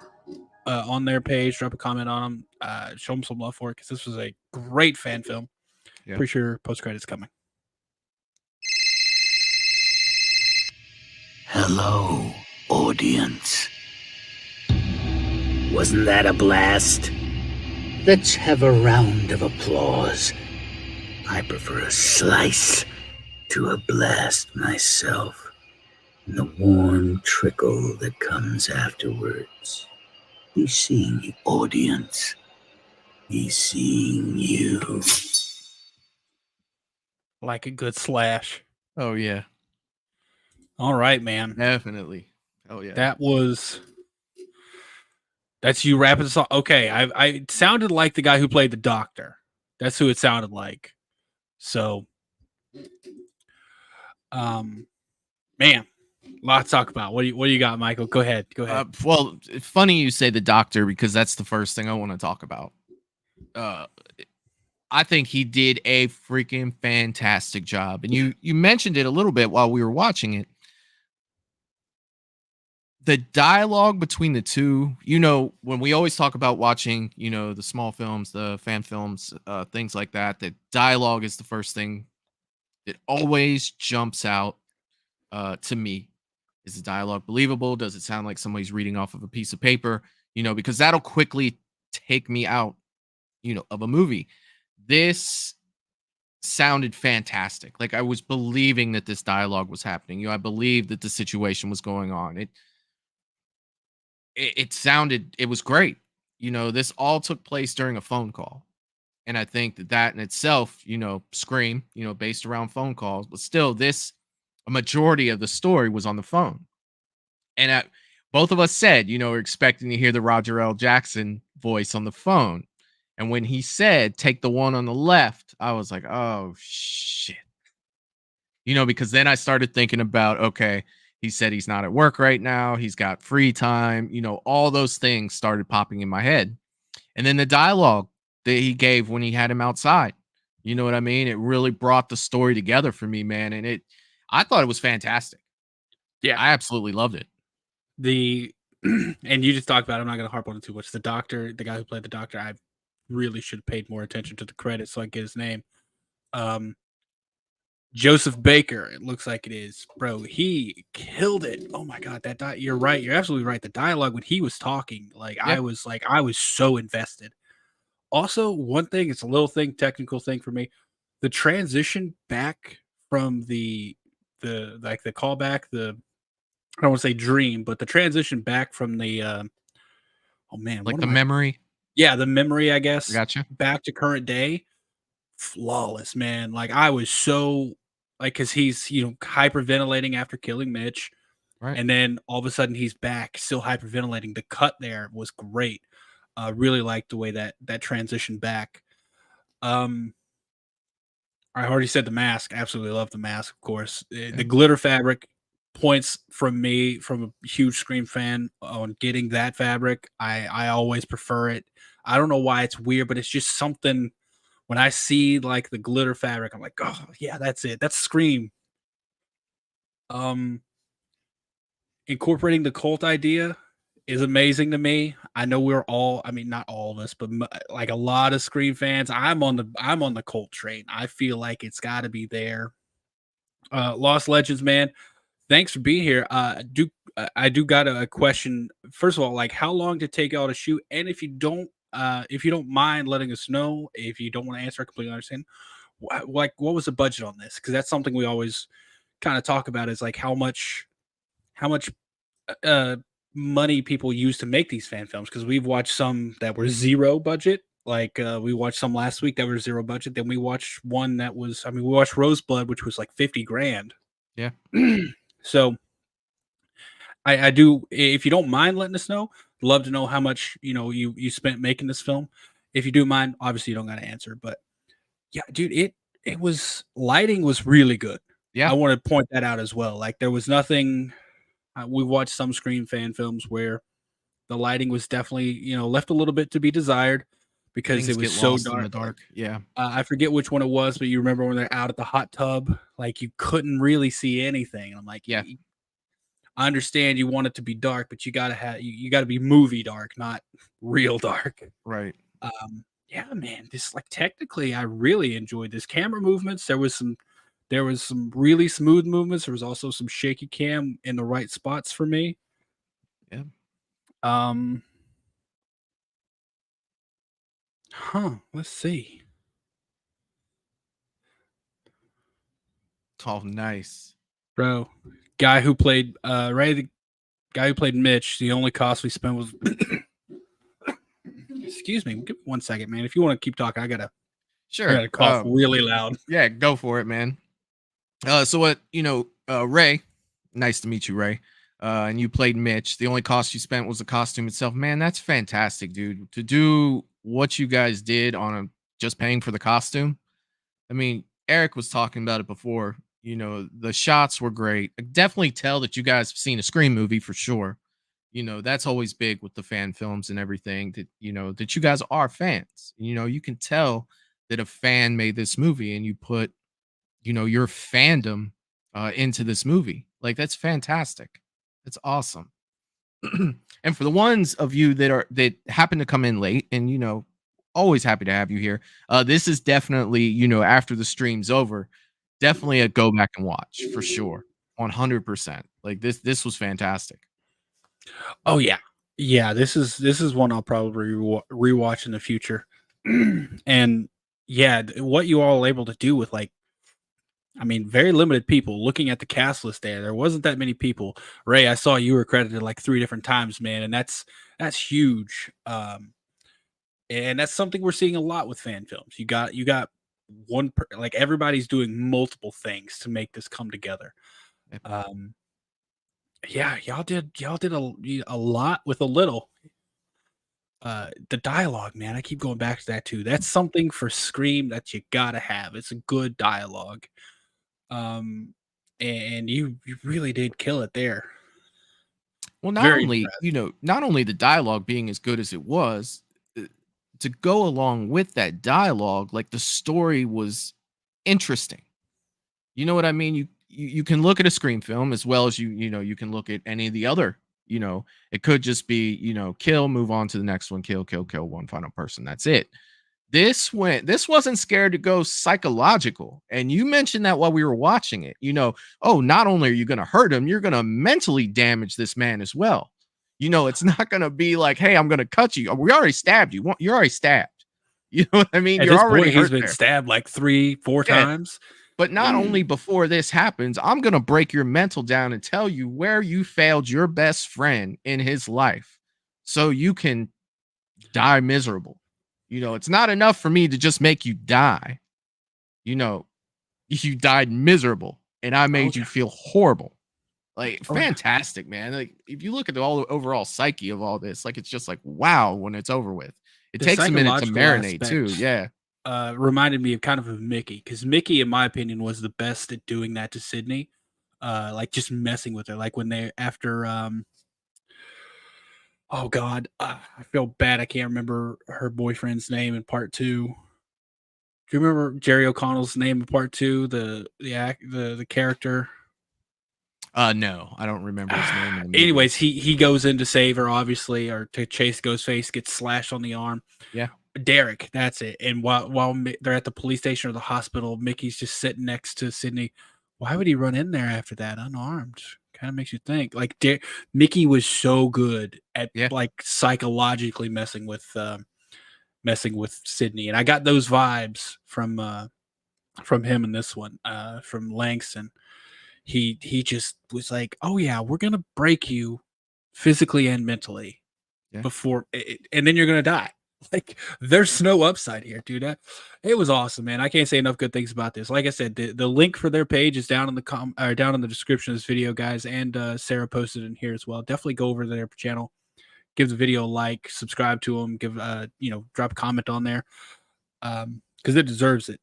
page. Drop a comment on them. Show them some love for it because this was a great fan film. Yeah. Pretty sure post credits coming. Hello, audience. Wasn't that a blast? Let's have a round of applause. I prefer a slice to a blast myself, and the warm trickle that comes afterwards. He's seeing you, audience. He's seeing you. Like a good slash. Oh, yeah. All right, man. Definitely. Oh, yeah. That's you rapping the song. Okay, I sounded like the guy who played the doctor. That's who it sounded like. So, man, a lot to talk about. What do you got, Michael? Go ahead. Well, it's funny you say the doctor because that's the first thing I want to talk about. I think he did a freaking fantastic job, and you mentioned it a little bit while we were watching it. The dialogue between the two, when we always talk about watching, the small films, the fan films, things like that, the dialogue is the first thing that always jumps out to me. Is the dialogue believable? Does it sound like somebody's reading off of a piece of paper? Because that'll quickly take me out, of a movie. This sounded fantastic. Like I was believing that this dialogue was happening. I believed that the situation was going on. It was great. This all took place during a phone call. And I think that in itself, Scream, based around phone calls, but still a majority of the story was on the phone. And both of us said, we're expecting to hear the Roger L. Jackson voice on the phone. And when he said, take the one on the left, I was like, oh, shit. Because then I started thinking about, okay, he said he's not at work right now. He's got free time. All those things started popping in my head. And then the dialogue that he gave when he had him outside, you know what I mean? It really brought the story together for me, man. And I thought it was fantastic. Yeah. I absolutely loved it. And you just talked about, I'm not going to harp on it too much. The doctor, the guy who played the doctor, I really should have paid more attention to the credits so I get his name. Joseph Baker, it looks like it is, bro. He killed it. Oh my god, you're right. You're absolutely right. The dialogue when he was talking, I was so invested. Also, one thing, it's a little thing, technical thing for me. The transition back from the callback, I don't want to say dream, but the transition back from the the memory. Yeah, the memory, I guess. Gotcha. Back to current day. Flawless, man. I was so because he's hyperventilating after killing Mitch, right? And then all of a sudden he's back, still hyperventilating. The cut there was great. Really liked the way that transition back. I already said the mask. Absolutely love the mask, of course. The glitter fabric points from me, from a huge Scream fan, on getting that fabric. I always prefer it. I don't know why it's weird, but it's just something. When I see the glitter fabric, I'm like, oh yeah, that's it. That's Scream. Incorporating the cult idea is amazing to me. I know we're all, not all of us, but a lot of Scream fans. I'm on the cult train. I feel like it's got to be there. Lost Legends, man. Thanks for being here. I do got a question. First of all, how long did it take y'all to shoot? And if you don't mind letting us know, if you don't want to answer, I completely understand. What was the budget on this? Because that's something we always kind of talk about, is how much money people use to make these fan films. Because we've watched some that were zero budget. We watched some last week that were zero budget. Then we watched one that was, we watched Roseblood, which was $50,000. Yeah. So I do, if you don't mind letting us know, love to know how much you spent making this film. If you do mind, obviously you don't got to answer, but yeah, dude, it was, lighting was really good. Yeah, I want to point that out as well. There was nothing. We watched some Scream fan films where the lighting was definitely left a little bit to be desired because things it was get so lost dark. in the dark. Yeah, I forget which one it was, but you remember when they're out at the hot tub, you couldn't really see anything. I'm like, yeah. I understand you want it to be dark, but you gotta have you gotta be movie dark, not real dark. Right. Yeah, man. This technically I really enjoyed this. Camera movements. There was some really smooth movements. There was also some shaky cam in the right spots for me. Yeah. Let's see. It's all nice. Bro. Guy who played Ray, the guy who played Mitch, the only cost we spent was excuse me, give me 1 second, man. If you want to keep talking, I gotta cough really loud. Yeah, go for it, man. So what, Ray, nice to meet you, Ray. And you played Mitch. The only cost you spent was the costume itself. Man, that's fantastic, dude. To do what you guys did on just paying for the costume. Eric was talking about it before. The shots were great. I definitely tell that you guys have seen a Scream movie for sure. That's always big with the fan films and everything, that, that you guys are fans. You can tell that a fan made this movie and you put, your fandom into this movie. That's fantastic. That's awesome. And for the ones of you that happen to come in late, and, always happy to have you here. This is definitely, after the stream's over, definitely a go back and watch for sure. 100%. This was fantastic. Oh yeah. Yeah. This is one I'll probably rewatch in the future. And yeah, what you all able to do with very limited people. Looking at the cast list there wasn't that many people. Ray, I saw you were credited 3 different times, man. And that's huge. And that's something we're seeing a lot with fan films. You got one, everybody's doing multiple things to make this come together. Yeah, y'all did a lot with a little. The dialogue, man, I keep going back to that too. That's something for Scream that you gotta have. It's a good dialogue. Um, and you really did kill it there. Well, Very impressed. not only the dialogue being as good as it was, to go along with that dialogue, like the story was interesting. You know what I mean? You can look at a Scream film as well as you can look at any of the other. It could just be kill, move on to the next one, kill, one final person. That's it. This wasn't scared to go psychological. And you mentioned that while we were watching it. Not only are you going to hurt him, you're going to mentally damage this man as well. It's not going to be like, hey, I'm going to cut you. We already stabbed you. You're already stabbed. You know what I mean? At You're this already point, he's hurt been there. stabbed like 3-4 times. But not only before this happens, I'm going to break your mental down and tell you where you failed your best friend in his life so you can die miserable. It's not enough for me to just make you die. You died miserable and I made you feel horrible. Like, fantastic, man. Like, if you look at the overall psyche of all this, like, it's just like, wow, when it's over with. It takes a minute to marinate too. Yeah. Reminded me of kind of Mickey, because Mickey, in my opinion, was the best at doing that to Sydney. Like just messing with her. Like when they after oh God, I feel bad. I can't remember her boyfriend's name in part 2. Do you remember Jerry O'Connell's name in part 2? The character. No, I don't remember his name. Anyways, he goes in to save her, obviously, or to chase Ghostface, gets slashed on the arm. Yeah. Derek, that's it. And while they're at the police station or the hospital, Mickey's just sitting next to Sydney. Why would he run in there after that unarmed? Kind of makes you think. Like Mickey was so good at like psychologically messing with Sydney, and I got those vibes from him in this one, from Langston. He just was like, oh yeah, we're gonna break you physically and mentally before, and then you're gonna die. Like, there's no upside here, dude. It was awesome, man. I can't say enough good things about this. Like I said, the link for their page is down in the down in the description of this video, guys. And Sarah posted in here as well. Definitely go over to their channel, give the video a like, subscribe to them, give drop a comment on there, because it deserves it.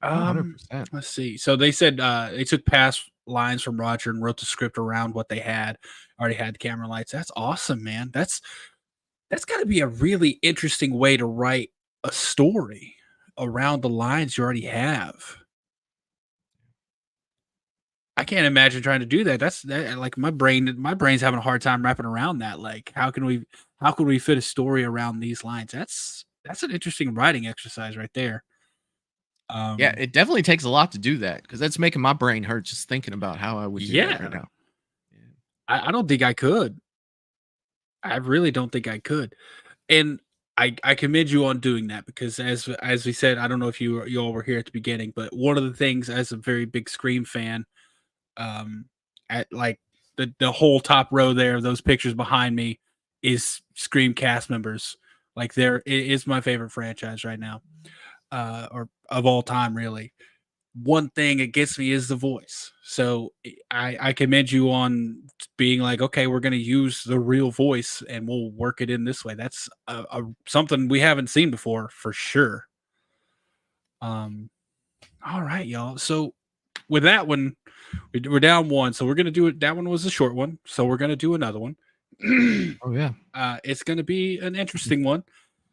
100%. Let's see. So they said they took past lines from Roger and wrote the script around what they had. Already had the camera lights. That's awesome, man. That's got to be a really interesting way to write a story around the lines you already have. I can't imagine trying to do that. That's like my brain's having a hard time wrapping around that. Like, how can we fit a story around these lines? That's an interesting writing exercise right there. Yeah, it definitely takes a lot to do that, because that's making my brain hurt just thinking about how I would do that right now. I don't think I could. I really don't think I could. And I commend you on doing that, because as we said, I don't know if you all were here at the beginning, but one of the things, as a very big Scream fan, at like the whole top row there, those pictures behind me, is Scream cast members. Like, it is my favorite franchise right now, or of all time, really. One thing it gets me is the voice. So I commend you on being like, okay, we're going to use the real voice and we'll work it in this way. That's something we haven't seen before, for sure. All right, y'all. So with that one, we're down 1. So we're going to do it. That one was a short one. So we're going to do another one. Oh yeah. It's going to be an interesting one,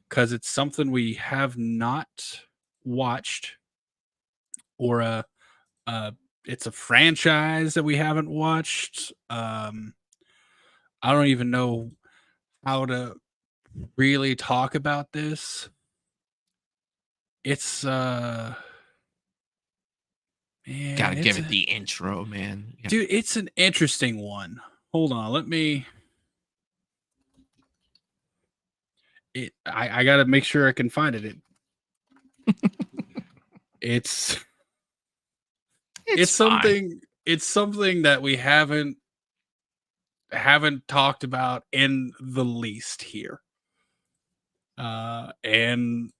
because it's something we have not watched, or it's a franchise that we haven't watched. I don't even know how to really talk about this. It's gotta give it the intro, man. Yeah. Dude, it's an interesting one. Hold on, let me. I gotta make sure I can find it. It's something. It's something that we haven't talked about in the least here. And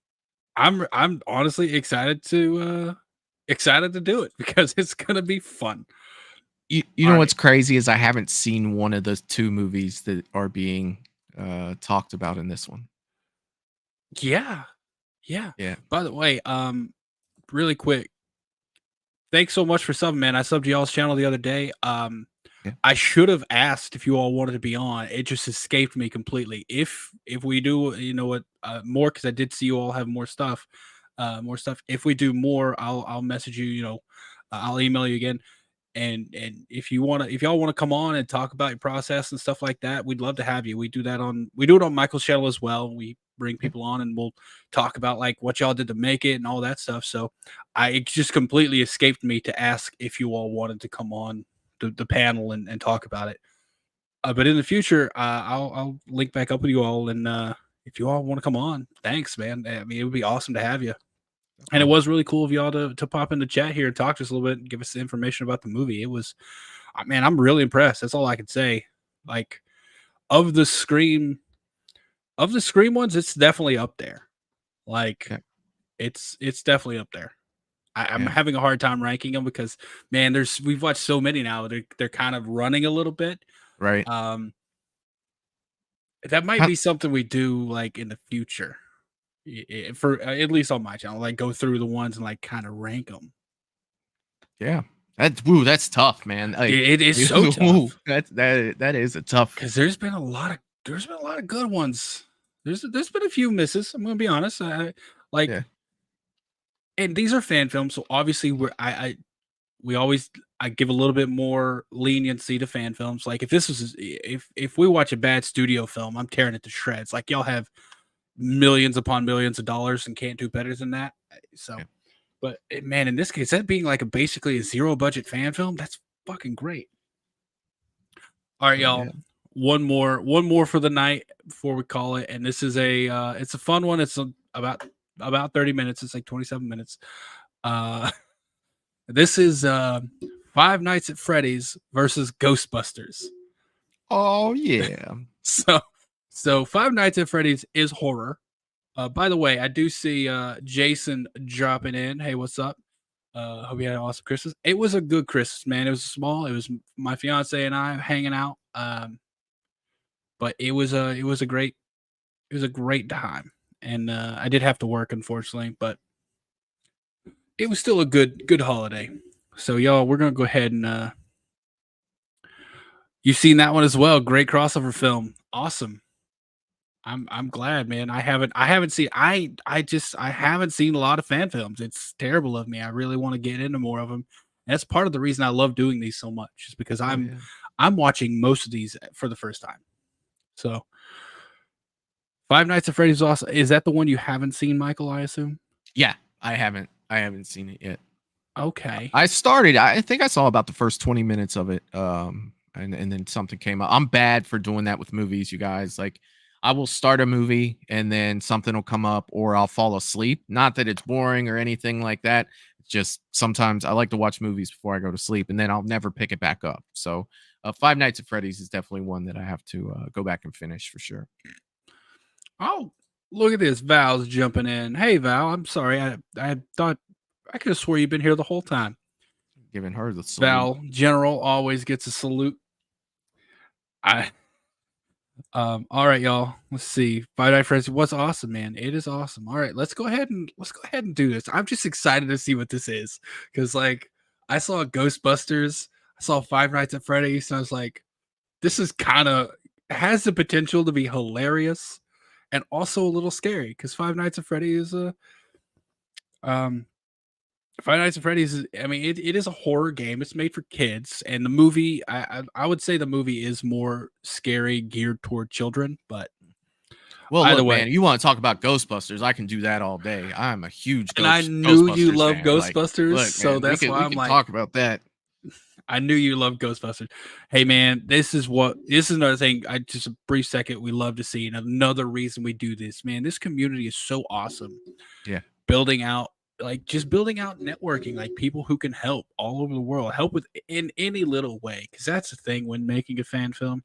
I'm honestly excited to do it, because it's gonna be fun. You know what's crazy is I haven't seen one of those 2 movies that are being talked about in this one. Yeah. Yeah. By the way, really quick, thanks so much for subbing, man. I subbed y'all's channel the other day. I should have asked if you all wanted to be on. It just escaped me completely. If we do, you know what, more, because I did see you all have more stuff. If we do more, I'll message you. You know, I'll email you again. And if y'all want to come on and talk about your process and stuff like that, we'd love to have you. We do it on Michael's channel as well. We bring people on and we'll talk about like what y'all did to make it and all that stuff. So it just completely escaped me to ask if you all wanted to come on the panel and talk about it. But in the future, I'll link back up with you all. And if you all want to come on, thanks, man. I mean, it would be awesome to have you. And it was really cool of y'all to pop in the chat here and talk to us a little bit and give us the information about the movie. It was, man, I'm really impressed. That's all I can say. Like, of the Scream ones, it's definitely up there. Like, it's definitely up there. I'm having a hard time ranking them because, man, we've watched so many now. They're kind of running a little bit. Right. That might be something we do like in the future. For at least on my channel, like go through the ones and like kind of rank them. Yeah, that's tough, man. Like, it is so tough. That is a tough, because there's been a lot of good ones. There's been a few misses. I'm gonna be honest. And these are fan films, so obviously I give a little bit more leniency to fan films. Like if we watch a bad studio film, I'm tearing it to shreds. Like y'all have millions upon millions of dollars and can't do better than that. So, but man, in this case, that being like basically a 0 budget fan film, that's fucking great. All right, y'all. One more for the night before we call it. And this is it's a fun one. It's about 30 minutes. It's like 27 minutes. This is Five Nights at Freddy's versus Ghostbusters. Oh yeah. So Five Nights at Freddy's is horror. By the way, I do see Jason dropping in. Hey, what's up? Hope you had an awesome Christmas. It was a good Christmas, man. It was small. It was my fiance and I hanging out. But it was a great time. And I did have to work, unfortunately, but it was still a good holiday. So y'all, we're gonna go ahead and you've seen that one as well. Great crossover film. Awesome. I'm glad, man. I haven't seen a lot of fan films. It's terrible of me. I really want to get into more of them. And that's part of the reason I love doing these so much, is because I'm watching most of these for the first time. So Five Nights at Freddy's awesome. Is that the one you haven't seen, Michael, I assume? Yeah, I haven't seen it yet. Okay. I think I saw about the first 20 minutes of it. And then something came up. I'm bad for doing that with movies, you guys. Like, I will start a movie and then something will come up, or I'll fall asleep. Not that it's boring or anything like that. It's just sometimes I like to watch movies before I go to sleep, and then I'll never pick it back up. So Five Nights at Freddy's is definitely one that I have to go back and finish for sure. Oh, look at this. Val's jumping in. Hey, Val, I'm sorry. I thought I could have swore you've been here the whole time. Giving her the salute. Val General always gets a salute. All right, y'all. Let's see. Five Nights at Freddy's was awesome, man. It is awesome. All right, let's go ahead and do this. I'm just excited to see what this is, because like I saw Ghostbusters, I saw Five Nights at Freddy's, and I was like, this is has the potential to be hilarious and also a little scary, because Five Nights at Freddy's is Five Nights at Freddy's I mean, it is a horror game. It's made for kids, and the movie, I would say the movie is more scary, geared toward children. But either way, man, you want to talk about Ghostbusters? I can do that all day. I'm a huge and I knew you love Ghostbusters, like, so man, that's why we can talk about that. I knew you loved Ghostbusters. Hey, man, this is another thing. Just a brief second. We love to see another reason we do this, man. This community is so awesome. Yeah, building out networking, like people who can help all over the world, help with in any little way, because that's the thing when making a fan film.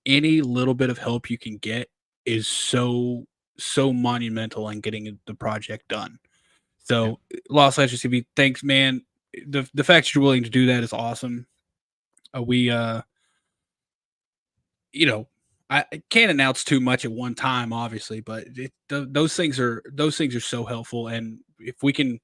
Any little bit of help you can get is so monumental in getting the project done. So Los Angeles TV, thanks, man. The fact that you're willing to do that is awesome. You know, I can't announce too much at one time, obviously, but those things are so helpful. And if we can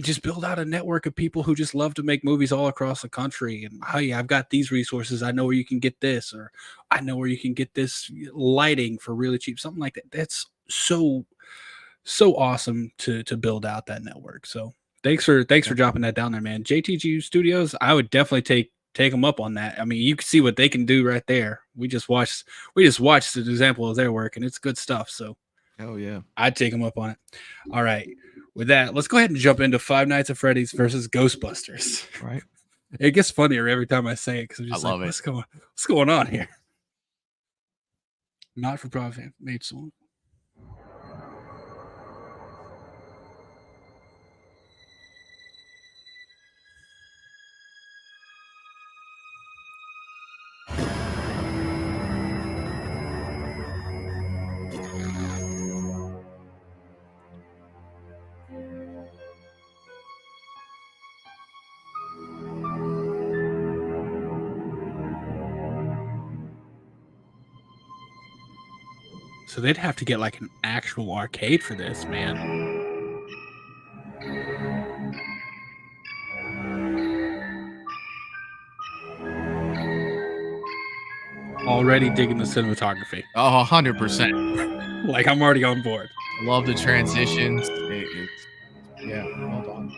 just build out a network of people who just love to make movies all across the country, and hey, I've got these resources, I know where you can get this, or I know where you can get this lighting for really cheap, something like that. That's so awesome to build out that network. So thanks for dropping that down there, man. JTG Studios, I would definitely take them up on that. I mean, you can see what they can do right there. We just watched an example of their work, and it's good stuff. So, oh yeah, I'd take them up on it. All right, with that, let's go ahead and jump into Five Nights at Freddy's versus Ghostbusters. Right. It gets funnier every time I say it because I'm just love it. What's going on here? Not for profit made song. So they'd have to get like an actual arcade for this, man. Already digging the cinematography. Oh, 100%. Like, I'm already on board. Love the transitions. Yeah, hold on.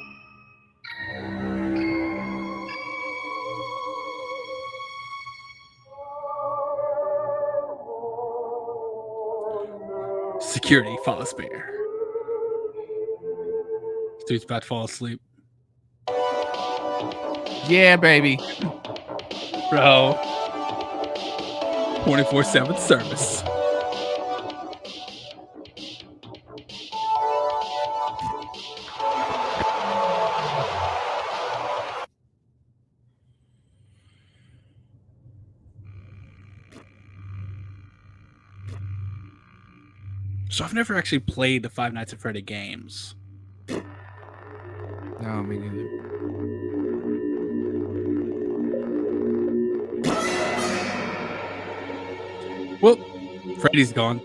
Security Fosbear. Dude's about to fall asleep. Yeah, baby. Bro. 24/7 service. So I've never actually played the Five Nights at Freddy games. No, me neither. Well, Freddy's gone.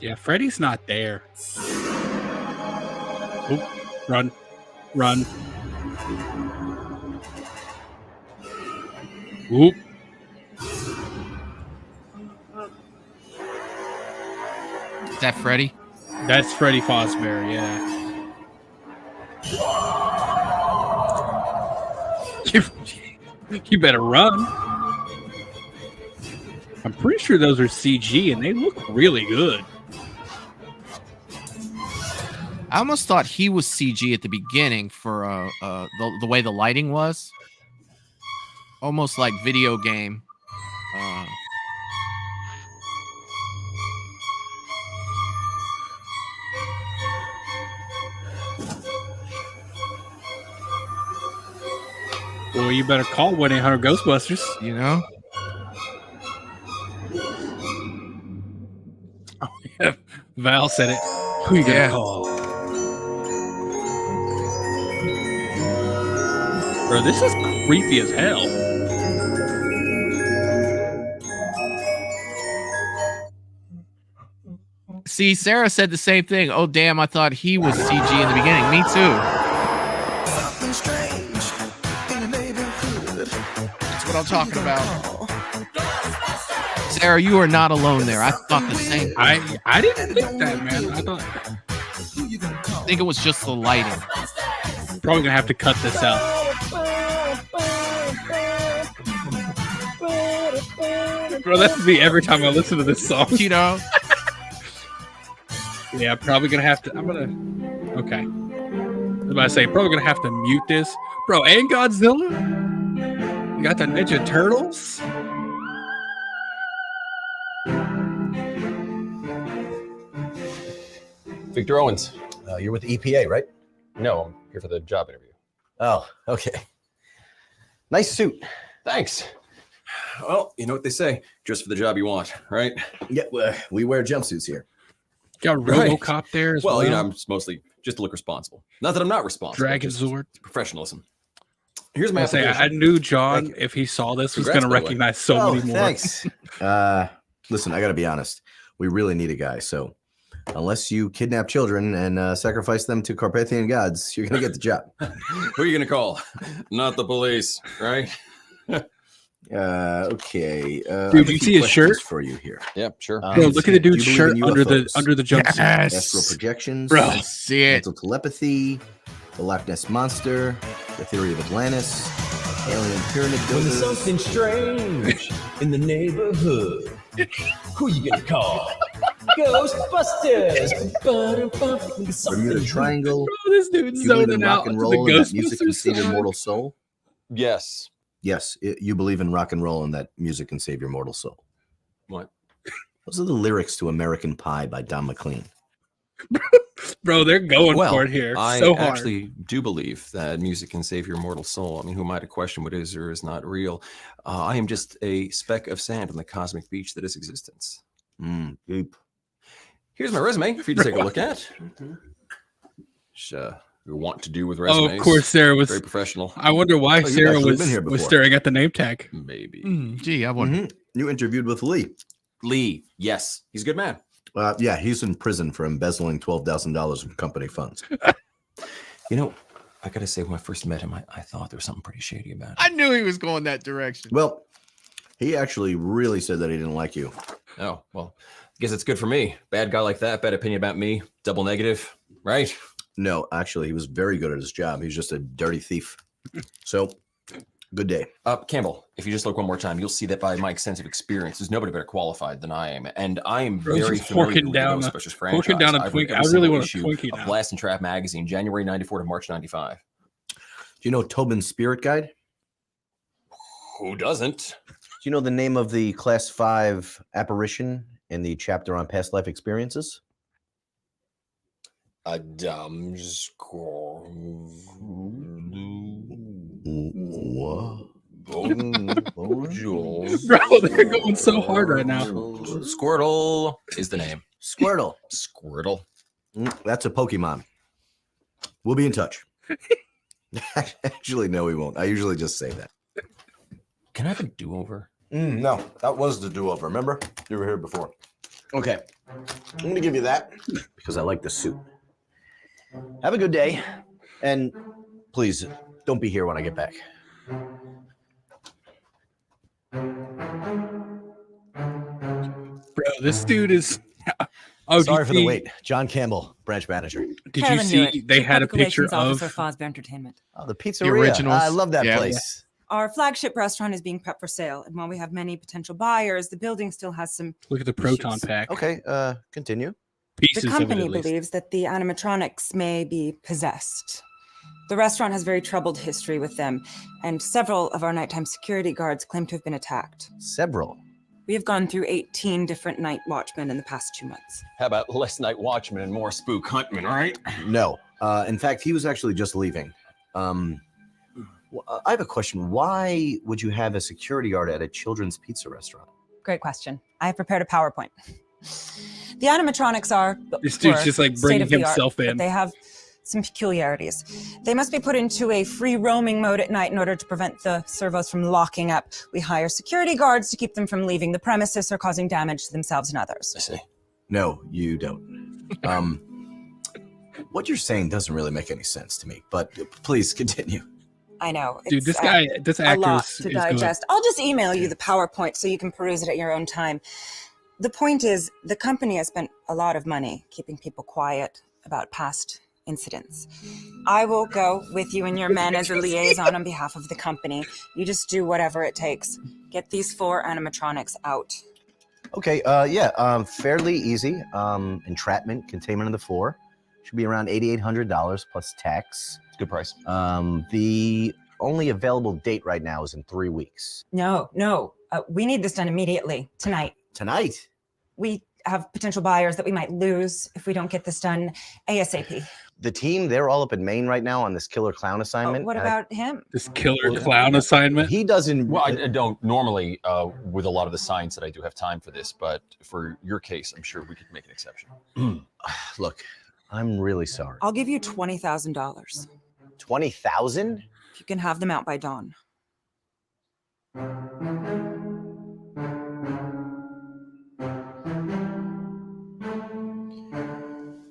Yeah, Freddy's not there. Oop, run. Run. Oop. Is that Freddy? That's Freddy Fazbear, yeah. You better run. I'm pretty sure those are CG and they look really good. I almost thought he was CG at the beginning for the way the lighting was. Almost like video game. Well, you better call 1-800-GHOSTBUSTERS. You know? Oh, yeah. Val said it. Who you gonna call? Bro, this is creepy as hell. See, Sarah said the same thing. Oh, damn, I thought he was CG in the beginning. Me too. That's what I'm talking about. Sarah, you are not alone there. I thought the same. I didn't think that, man. I think it was just the lighting. Probably gonna have to cut this out. Bro, that's me every time I listen to this song. You know? Yeah, probably gonna have to. Okay. I was about to say, probably gonna have to mute this. Bro, and Godzilla? You got the Ninja Turtles? Victor Owens. You're with the EPA, right? No, I'm here for the job interview. Oh, okay. Nice suit. Thanks. Well, you know what they say. Dress for the job you want, right? Yeah, we wear jumpsuits here. Got RoboCop there as well. Well, you know, I'm mostly just to look responsible. Not that I'm not responsible. Dragon Zord. Professionalism. Here's my I knew John, if he saw this, was going to recognize so many more. Thanks. Listen, I got to be honest. We really need a guy, so unless you kidnap children and sacrifice them to Carpathian gods, you're going to get the job. Who are you going to call? Not the police, right? Okay. Dude, do you see his shirt for you here? Yep, sure. Bro, look at the dude's shirt under the jumpsuit. Yes. Astral projections. Bro, see it. Mental telepathy. The Loch Ness Monster. The Theory of Atlantis. Alien Pyramid When Builders. there's something strange in the neighborhood, who you gonna call? Ghostbusters. Bermuda Triangle. Bro, this dude's You believe in zoning rock out and to roll the and that music can Ghostbusters save your song. mortal soul? Yes. Yes, you believe in rock and roll and that music can save your mortal soul. What? Those are the lyrics to American Pie by Don McLean. Bro, they're going for it here I so hard. actually do believe that music can save your mortal soul. I mean, who am I to question what is or is not real? I am just a speck of sand on the cosmic beach that is existence. Deep. Here's my resume for you to take a look at. Which, we want to do with resumes. Oh, of course, Sarah was very professional. I wonder why you've Sarah actually been here was before. staring at the name tag. Maybe. Gee, I wonder. You interviewed with Lee. Lee, yes, he's a good man. Yeah, he's in prison for embezzling $12,000 of company funds. You know, I gotta say, when I first met him, I thought there was something pretty shady about it. I knew he was going that direction. Well, he actually really said that he didn't like you. Oh, well, I guess it's good for me. Bad guy like that, bad opinion about me, double negative, right? No, actually, he was very good at his job. He's just a dirty thief. So, good day. Campbell, if you just look one more time, you'll see that by my extensive experience, there's nobody better qualified than I am. And I am Bro's very just familiar porking with down the a- Ghostbusters porking franchise. down a I've Twinkie. read I every really single want a issue Twinkie of now. Blast and Trap magazine, January 94 to March 95. Do you know Tobin's Spirit Guide? Who doesn't? Do you know the name of the Class 5 apparition in the chapter on past life experiences? A dumb score. What? Bro, they're going so hard right now. Squirtle is the name. Squirtle. Squirtle. That's a Pokemon. We'll be in touch. Actually, no, we won't. I usually just say that. Can I have a do-over? No, that was the do-over. Remember? You were here before. Okay. I'm going to give you that because I like the suit. Have a good day. And please, don't be here when I get back. Bro, this dude is. Oh, Sorry did for you the see- wait. John Campbell, branch manager. Did you see they had a picture of Fosbury Entertainment. Oh, the pizzeria. I love that place. Our flagship restaurant is being prepped for sale, and while we have many potential buyers, the building still has some. Look at the proton pack. Okay, continue. Pieces The of it, company at least. believes that the animatronics may be possessed. The restaurant has very troubled history with them, and several of our nighttime security guards claim to have been attacked. Several. We have gone through 18 different night watchmen in the past 2 months. How about less night watchmen and more spook huntmen, right? No. In fact, he was actually just leaving. I have a question. Why would you have a security guard at a children's pizza restaurant? Great question. I have prepared a PowerPoint. The animatronics are This dude's poor, just, like, bringing state-of-the-art, himself but in. They have some peculiarities. They must be put into a free roaming mode at night in order to prevent the servos from locking up. We hire security guards to keep them from leaving the premises or causing damage to themselves and others. I see. No, you don't. What you're saying doesn't really make any sense to me, but please continue. I know. Dude, this a actor lot is to good. digest. I'll just email you the PowerPoint so you can peruse it at your own time. The point is, the company has spent a lot of money keeping people quiet about past incidents. I will go with you and your men as a liaison on behalf of the company. You just do whatever it takes. Get these 4 animatronics out. Okay, fairly easy. Entrapment, containment of the floor. Should be around $8,800 plus tax. It's a good price. The only available date right now is in 3 weeks. No. We need this done immediately, tonight. Tonight? We have potential buyers that we might lose if we don't get this done ASAP. The team, they're all up in Maine right now on this killer clown assignment. What about him? This killer clown assignment? He doesn't... Well, I don't normally, with a lot of the signs that I do have time for this, but for your case, I'm sure we could make an exception. Look, I'm really sorry. I'll give you $20,000. 20,000? If you can have them out by dawn.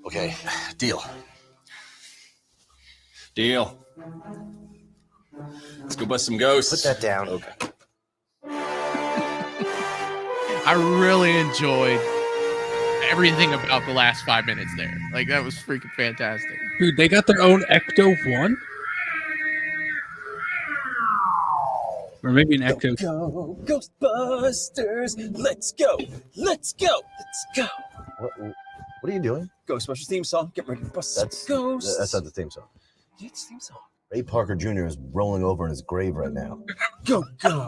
Okay, deal. Deal. Let's go bust some ghosts. Put that down. Okay. I really enjoyed everything about the last 5 minutes there. Like, that was freaking fantastic. Dude, they got their own Ecto 1? Or maybe an Ecto. Go, Ghostbusters! Let's go! Let's go! Let's go! What are you doing? Ghostbusters theme song. Get ready to bust That's ghosts. That's not the theme song. Yeah, it's the theme song. Ray Parker Jr. is rolling over in his grave right now. Go, go!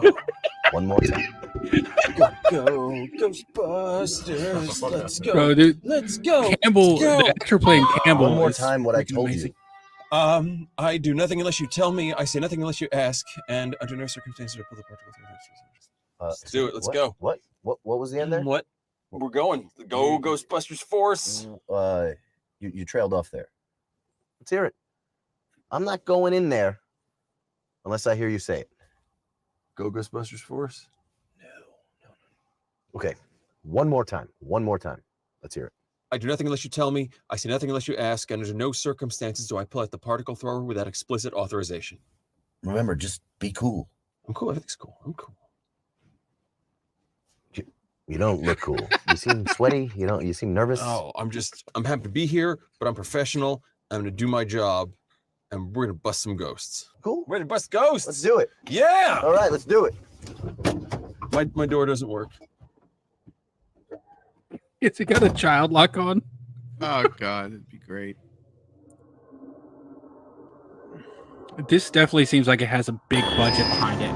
One more time. Go, Ghostbusters! Let's go! Bro, dude. Let's go! Campbell, Let's go. the actor playing Campbell. One more is time what I told amazing. you. I do nothing unless you tell me. I say nothing unless you ask. And under no circumstances to pull the particle through. Let's do it. Let's go. What was the end there? What? We're going. Go Ghostbusters Force. You trailed off there. Let's hear it. I'm not going in there unless I hear you say it. Go Ghostbusters Force. No. Okay. One more time. Let's hear it. I do nothing unless you tell me. I say nothing unless you ask. And under no circumstances do I pull out the particle thrower without explicit authorization. Remember, just be cool. I'm cool. Everything's cool. I'm cool. You don't look cool. You seem sweaty. You seem nervous. Oh, I'm happy to be here, but I'm professional. I'm going to do my job, and we're going to bust some ghosts. Cool. We're going to bust ghosts. Let's do it. Yeah. All right, let's do it. My door doesn't work. Has he got a child lock on? Oh, God. It'd be great. This definitely seems like it has a big budget behind it.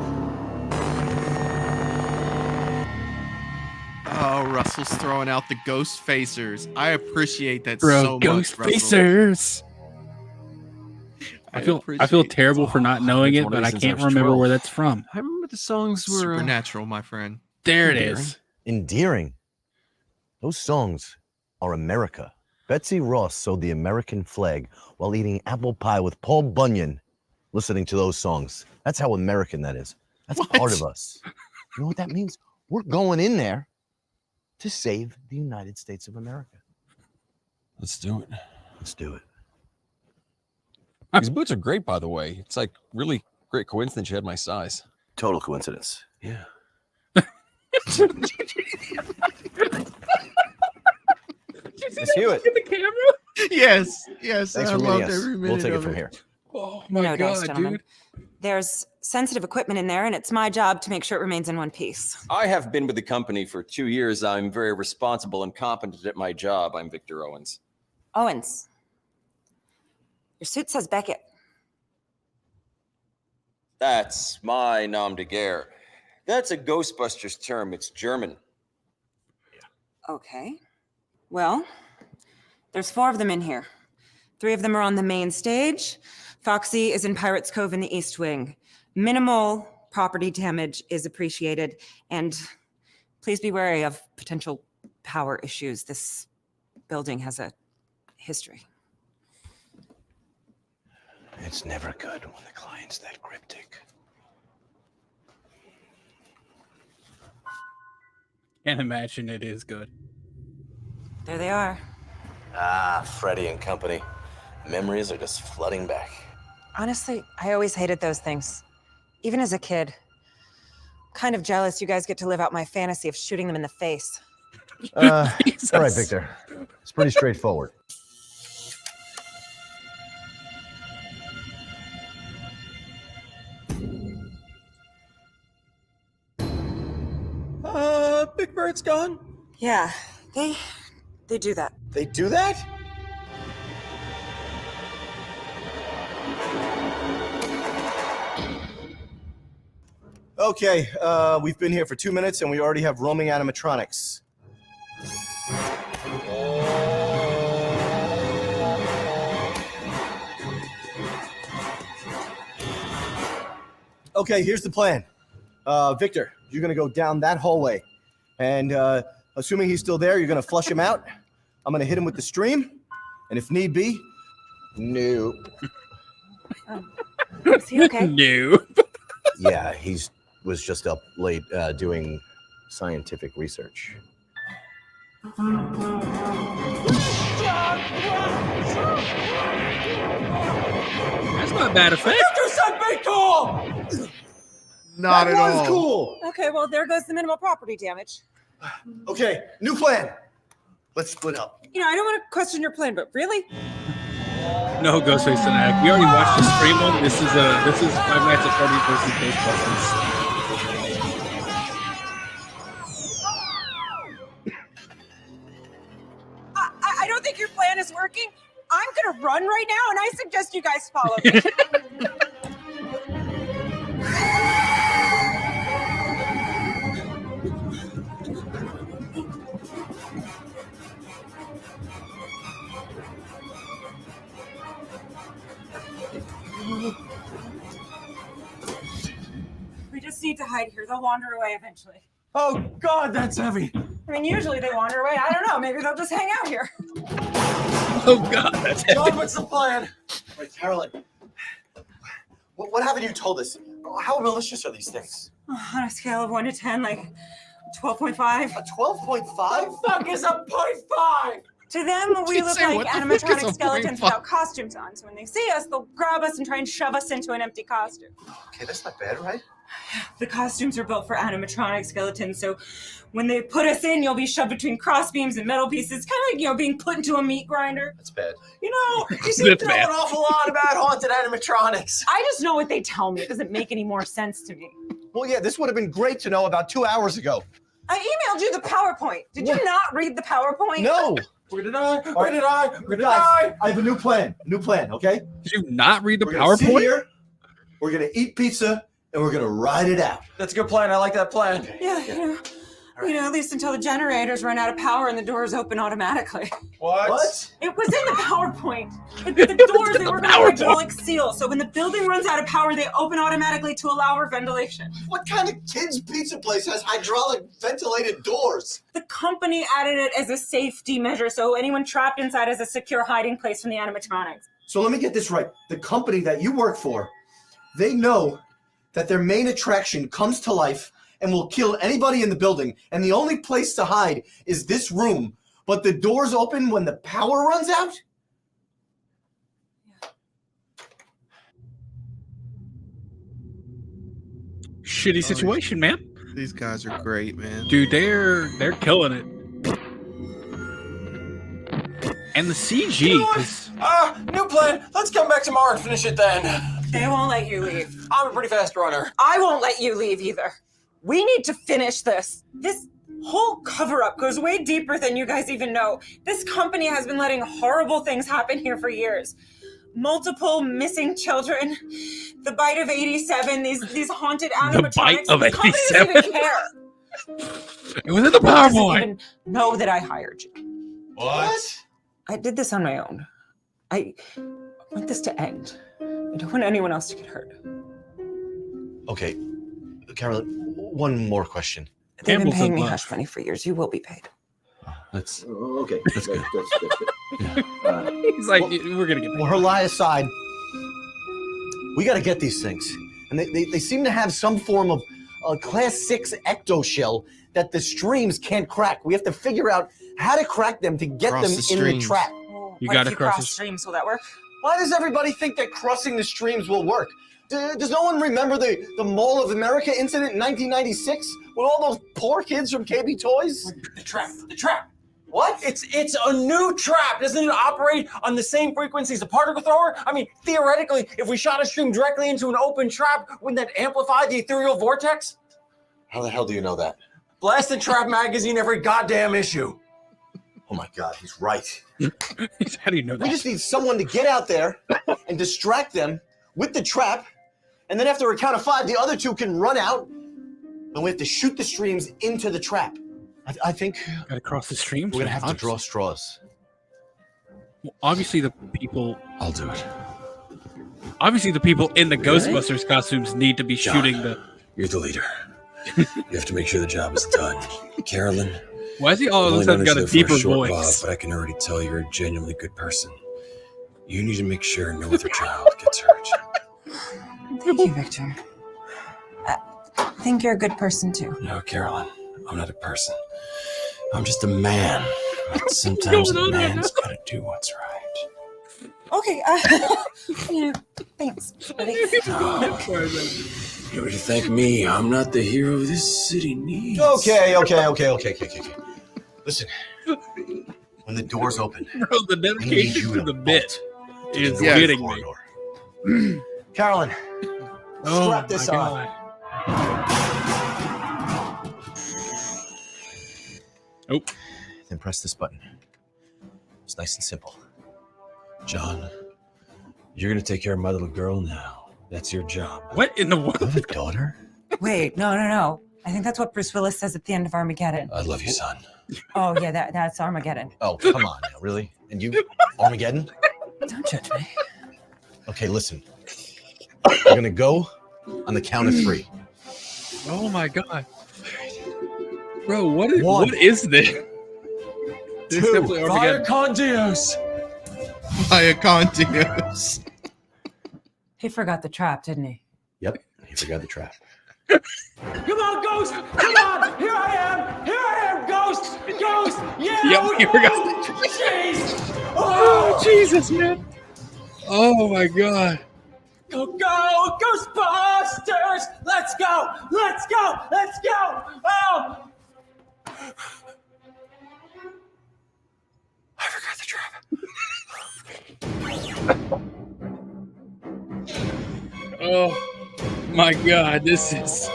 Oh, Russell's throwing out the ghost facers. I appreciate that Bro, so ghost much, Russell. facers. I feel terrible for not knowing it, but I can't remember where that's from. I remember the songs were Supernatural, my friend. There it is. Endearing. Those songs are America. Betsy Ross sewed the American flag while eating apple pie with Paul Bunyan, listening to those songs. That's how American that is. That's part of us. You know what that means? We're going in there to save the United States of America. Let's do it. Let's do it. These boots are great, by the way. It's like really great coincidence you had my size. Total coincidence. Yeah. Miss Hewitt. The camera? Yes. Thanks I for meeting loved us. every minute We'll take it of from here. Oh my No dice, god, gentlemen. dude. There's sensitive equipment in there, and it's my job to make sure it remains in one piece. I have been with the company for 2 years. I'm very responsible and competent at my job. I'm Victor Owens. Owens, your suit says Beckett. That's my nom de guerre. That's a Ghostbusters term. It's German. Okay. Well, there's 4 of them in here. 3 of them are on the main stage. Foxy is in Pirates Cove in the East Wing. Minimal property damage is appreciated, and please be wary of potential power issues. This building has a history. It's never good when the client's that cryptic. Can't imagine it is good. There they are. Ah, Freddie and company. Memories are just flooding back. Honestly, I always hated those things. Even as a kid. Kind of jealous you guys get to live out my fantasy of shooting them in the face. All right, Victor. It's pretty straightforward. Big Bird's gone? Yeah, they do that. They do that? Okay, we've been here for 2 minutes and we already have roaming animatronics. Okay, here's the plan. Victor, you're gonna go down that hallway. And assuming he's still there, you're gonna flush him out. I'm gonna hit him with the stream. And if need be, no. Is he okay? No. Yeah, was just up late doing scientific research. That's not a bad effect. Victor said be cool! Not that at was all. Cool. Okay, well, there goes the minimal property damage. Okay, new plan. Let's split up. You know, I don't want to question your plan, but really? No, Ghostface Fanatic. We already watched the stream one. This is Five Nights at Freddy's versus Ghostbusters. I don't think your plan is working. I'm gonna run right now, and I suggest you guys follow me. We just need to hide here. They'll wander away eventually. Oh, God, that's heavy. I mean, usually they wander away. I don't know. Maybe they'll just hang out here. Oh, God, that's heavy. John, what's the plan? Wait, Carolyn. What haven't you told us? How malicious are these things? Oh, on a scale of 1 to 10, like 12.5. A 12.5? The fuck is a 0.5? To them, we look like animatronic skeletons 0.5? without costumes on. So when they see us, they'll grab us and try and shove us into an empty costume. Okay, that's not bad, right? The costumes are built for animatronic skeletons, so when they put us in, you'll be shoved between crossbeams and metal pieces, kind of like, being put into a meat grinder. That's bad. You seem to know an awful lot about haunted animatronics. I just know what they tell me. It doesn't make any more sense to me. Well, yeah, this would have been great to know about 2 hours ago. I emailed you the PowerPoint. Did you not read the PowerPoint? No. Where did I? Guys, I have a new plan. Okay? Did you not read the We're gonna sit PowerPoint? here, we're gonna eat pizza, and we're gonna ride it out. That's a good plan. I like that plan. Yeah, at least until the generators run out of power and the doors open automatically. What? It was in the PowerPoint. The doors, they work on a hydraulic seal, so when the building runs out of power, they open automatically to allow for ventilation. What kind of kid's pizza place has hydraulic ventilated doors? The company added it as a safety measure, so anyone trapped inside has a secure hiding place from the animatronics. So let me get this right. The company that you work for, they know that their main attraction comes to life and will kill anybody in the building, and the only place to hide is this room, but the doors open when the power runs out? Shitty situation, man. These guys are great, man. Dude, they're killing it. And the CG is New plan. Let's come back tomorrow and finish it then. They won't let you leave. I'm a pretty fast runner. I won't let you leave either. We need to finish this. This whole cover-up goes way deeper than you guys even know. This company has been letting horrible things happen here for years. Multiple missing children, the bite of 87, these haunted animatronics. The bite of The company 87? doesn't even care. It was in the PowerPoint. Doesn't even know that I hired you. What? I did this on my own. I want this to end. I don't want anyone else to get hurt. Okay, Carolyn, one more question. They've been paying me hush money for years. You will be paid. That's okay. That's good. He's like, we're gonna get. Well, her lie aside, we got to get these things, and they seem to have some form of a class 6 ecto shell that the streams can't crack. We have to figure out how to crack them to get Cross them the in the streams. trap. You What gotta if cross cross streams? Will that work? Why does everybody think that crossing the streams will work? Does no one remember the Mall of America incident in 1996 with all those poor kids from KB Toys? The trap. What? It's a new trap. Doesn't it operate on the same frequency as a particle thrower? I mean, theoretically, if we shot a stream directly into an open trap, wouldn't that amplify the ethereal vortex? How the hell do you know that? Blast the Trap magazine every goddamn issue. Oh my God, he's right. How do you know that? We just need someone to get out there and distract them with the trap, and then after a count of 5, the other 2 can run out, and we have to shoot the streams into the trap. I think gotta cross the streams. We're gonna have to draw straws. Well, obviously, the people. I'll do it. Obviously, the people in the Ghostbusters costumes need to be shooting the. You're the leader. You have to make sure the job is done. Carolyn. Why is he all of a sudden got a deeper voice? Bob, but I can already tell you're a genuinely good person. You need to make sure no other child gets hurt. Thank you, Victor. I think you're a good person, too. No, Carolyn. I'm not a person. I'm just a man. But sometimes a man's gotta do what's right. Okay, thanks, buddy. You ready to thank me? I'm not the hero this city needs. Okay. Listen, when the doors open, Bro, the dedication to the bit is getting me. Carolyn, strap this on. Oh. Then press this button. It's nice and simple. John, you're gonna take care of my little girl now. That's your job. What in the world? You have a daughter? Wait, no. I think that's what Bruce Willis says at the end of Armageddon. I love you, son. Oh, yeah, that's Armageddon. Oh, come on now, really? And you, Armageddon? Don't judge me. Okay, listen. We're gonna go on the count of 3. Oh my God. Bro, what is this? This is definitely Armageddon. Via con Dios. Via con Dios. He forgot the trap, didn't he? Yep, he forgot the trap. Come on, Ghost! Come on! Here I am, Ghost! Ghost! Yeah! Yep, he forgot. Jeez! Oh, Jesus, man. Oh my God. Go, Ghostbusters! Let's go! Oh! I forgot the trap. Oh my God, this is.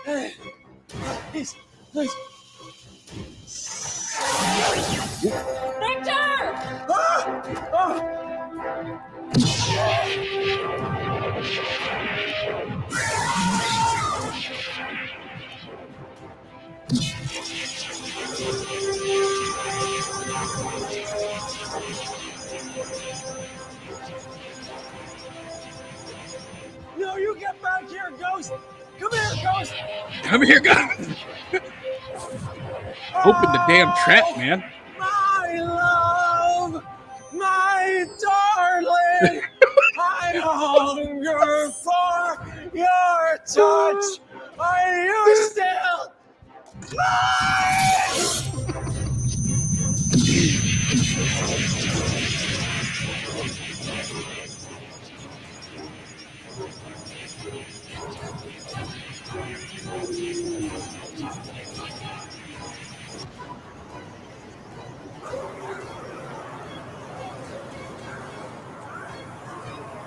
Hey, please. Victor! No, you get back here, Ghost! Come here, Ghost! Come here, Ghost! Open the damn trap, man. My love! My darling! I hunger for your touch! Are you still mine?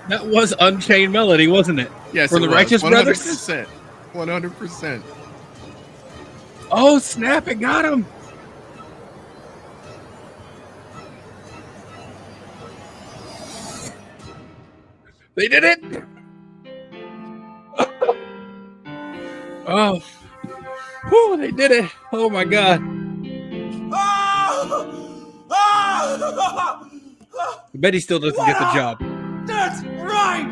That was Unchained Melody, wasn't it? Yes, For the Righteous Brothers? 100%. Oh, snap, it got him. They did it. Oh. Whew, they did it. Oh, my God. I bet he still doesn't get the job. That's right!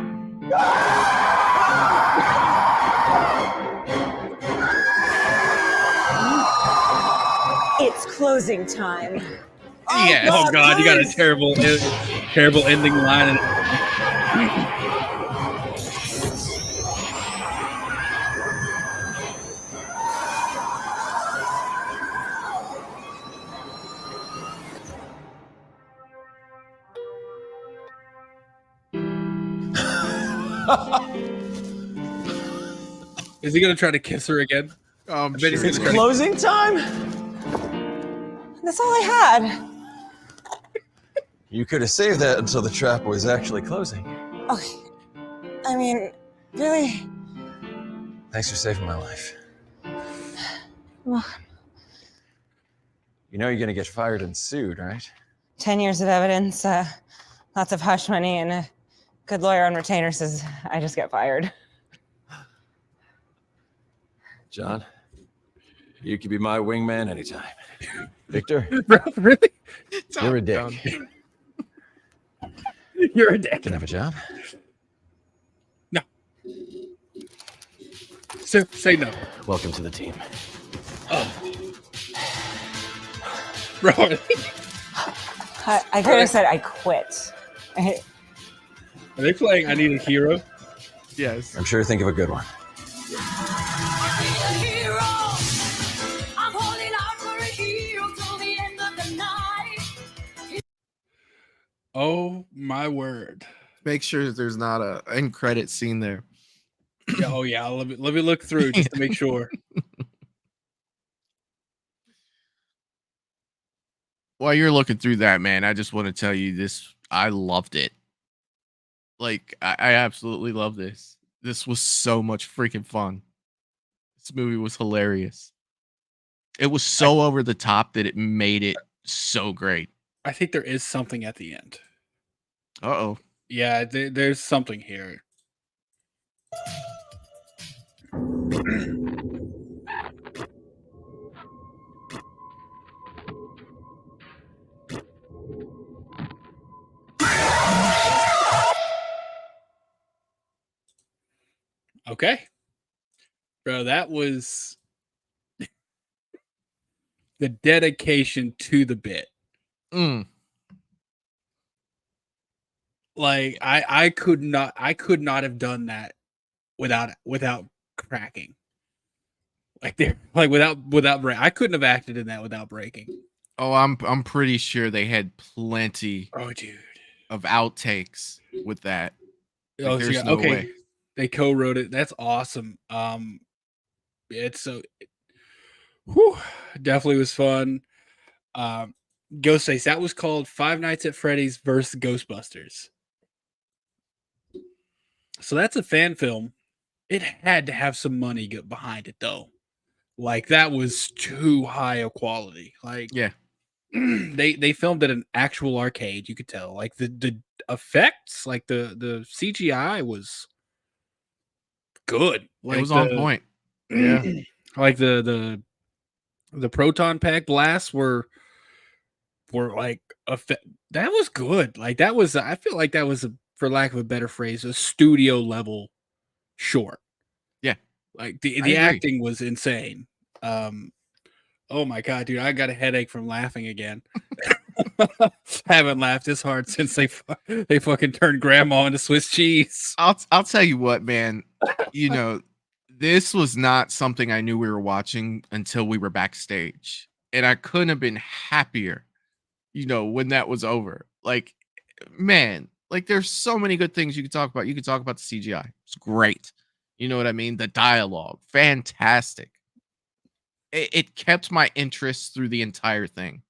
It's closing time. Yes. Oh God, you got a terrible ending line. Is he gonna try to kiss her again? I bet he's It's gonna try closing time. That's all I had. You could have saved that until the trap was actually closing. Okay. I mean, really? Thanks for saving my life. Well, You know you're gonna get fired and sued, right? 10 years of evidence, lots of hush money, and a good lawyer on retainer says I just get fired. John, you could be my wingman anytime. Victor, Bro, really? you're a dick. You're a dick. Can I have a job? No. So say no. Welcome to the team. Oh. Bro. I could have said I quit. Are they playing I Need a Hero? Yes. I'm sure you think of a good one. Oh my word. Make sure that there's not a end credit scene there. Yeah, oh yeah, let me look through just to make sure. While you're looking through that, man, I just want to tell you this. I loved it. Like, I absolutely love this. This was so much freaking fun. This movie was hilarious. It was so over the top that it made it so great. I think there is something at the end. Uh-oh. Yeah, there's something here. Okay. Bro, that was the dedication to the bit. Like I could not have done that without cracking. Without I couldn't have acted in that without breaking. Oh, I'm pretty sure they had plenty dude, of outtakes with that. Like, Oh, there's yeah, no okay. way. They co-wrote it. That's awesome. It's so whew, definitely was fun. Ghostface, that was called Five Nights at Freddy's versus Ghostbusters. So that's a fan film. It had to have some money behind it though. Like that was too high of quality. Like yeah. they filmed at an actual arcade, you could tell. Like the effects, like the CGI was good. Like it was on point. Yeah. Like the proton pack blasts were like that was good. Like that was I feel like that was for lack of a better phrase, a studio level short. Yeah. Like the acting was insane. Oh my god, dude, I got a headache from laughing again. Haven't laughed this hard since they fucking turned grandma into Swiss cheese. I'll tell you what, man. You know, this was not something I knew we were watching until we were backstage. And I couldn't have been happier, you know, when that was over. Like, man, like there's so many good things you could talk about. You could talk about the CGI. It's great. You know what I mean? The dialogue, fantastic. It kept my interest through the entire thing.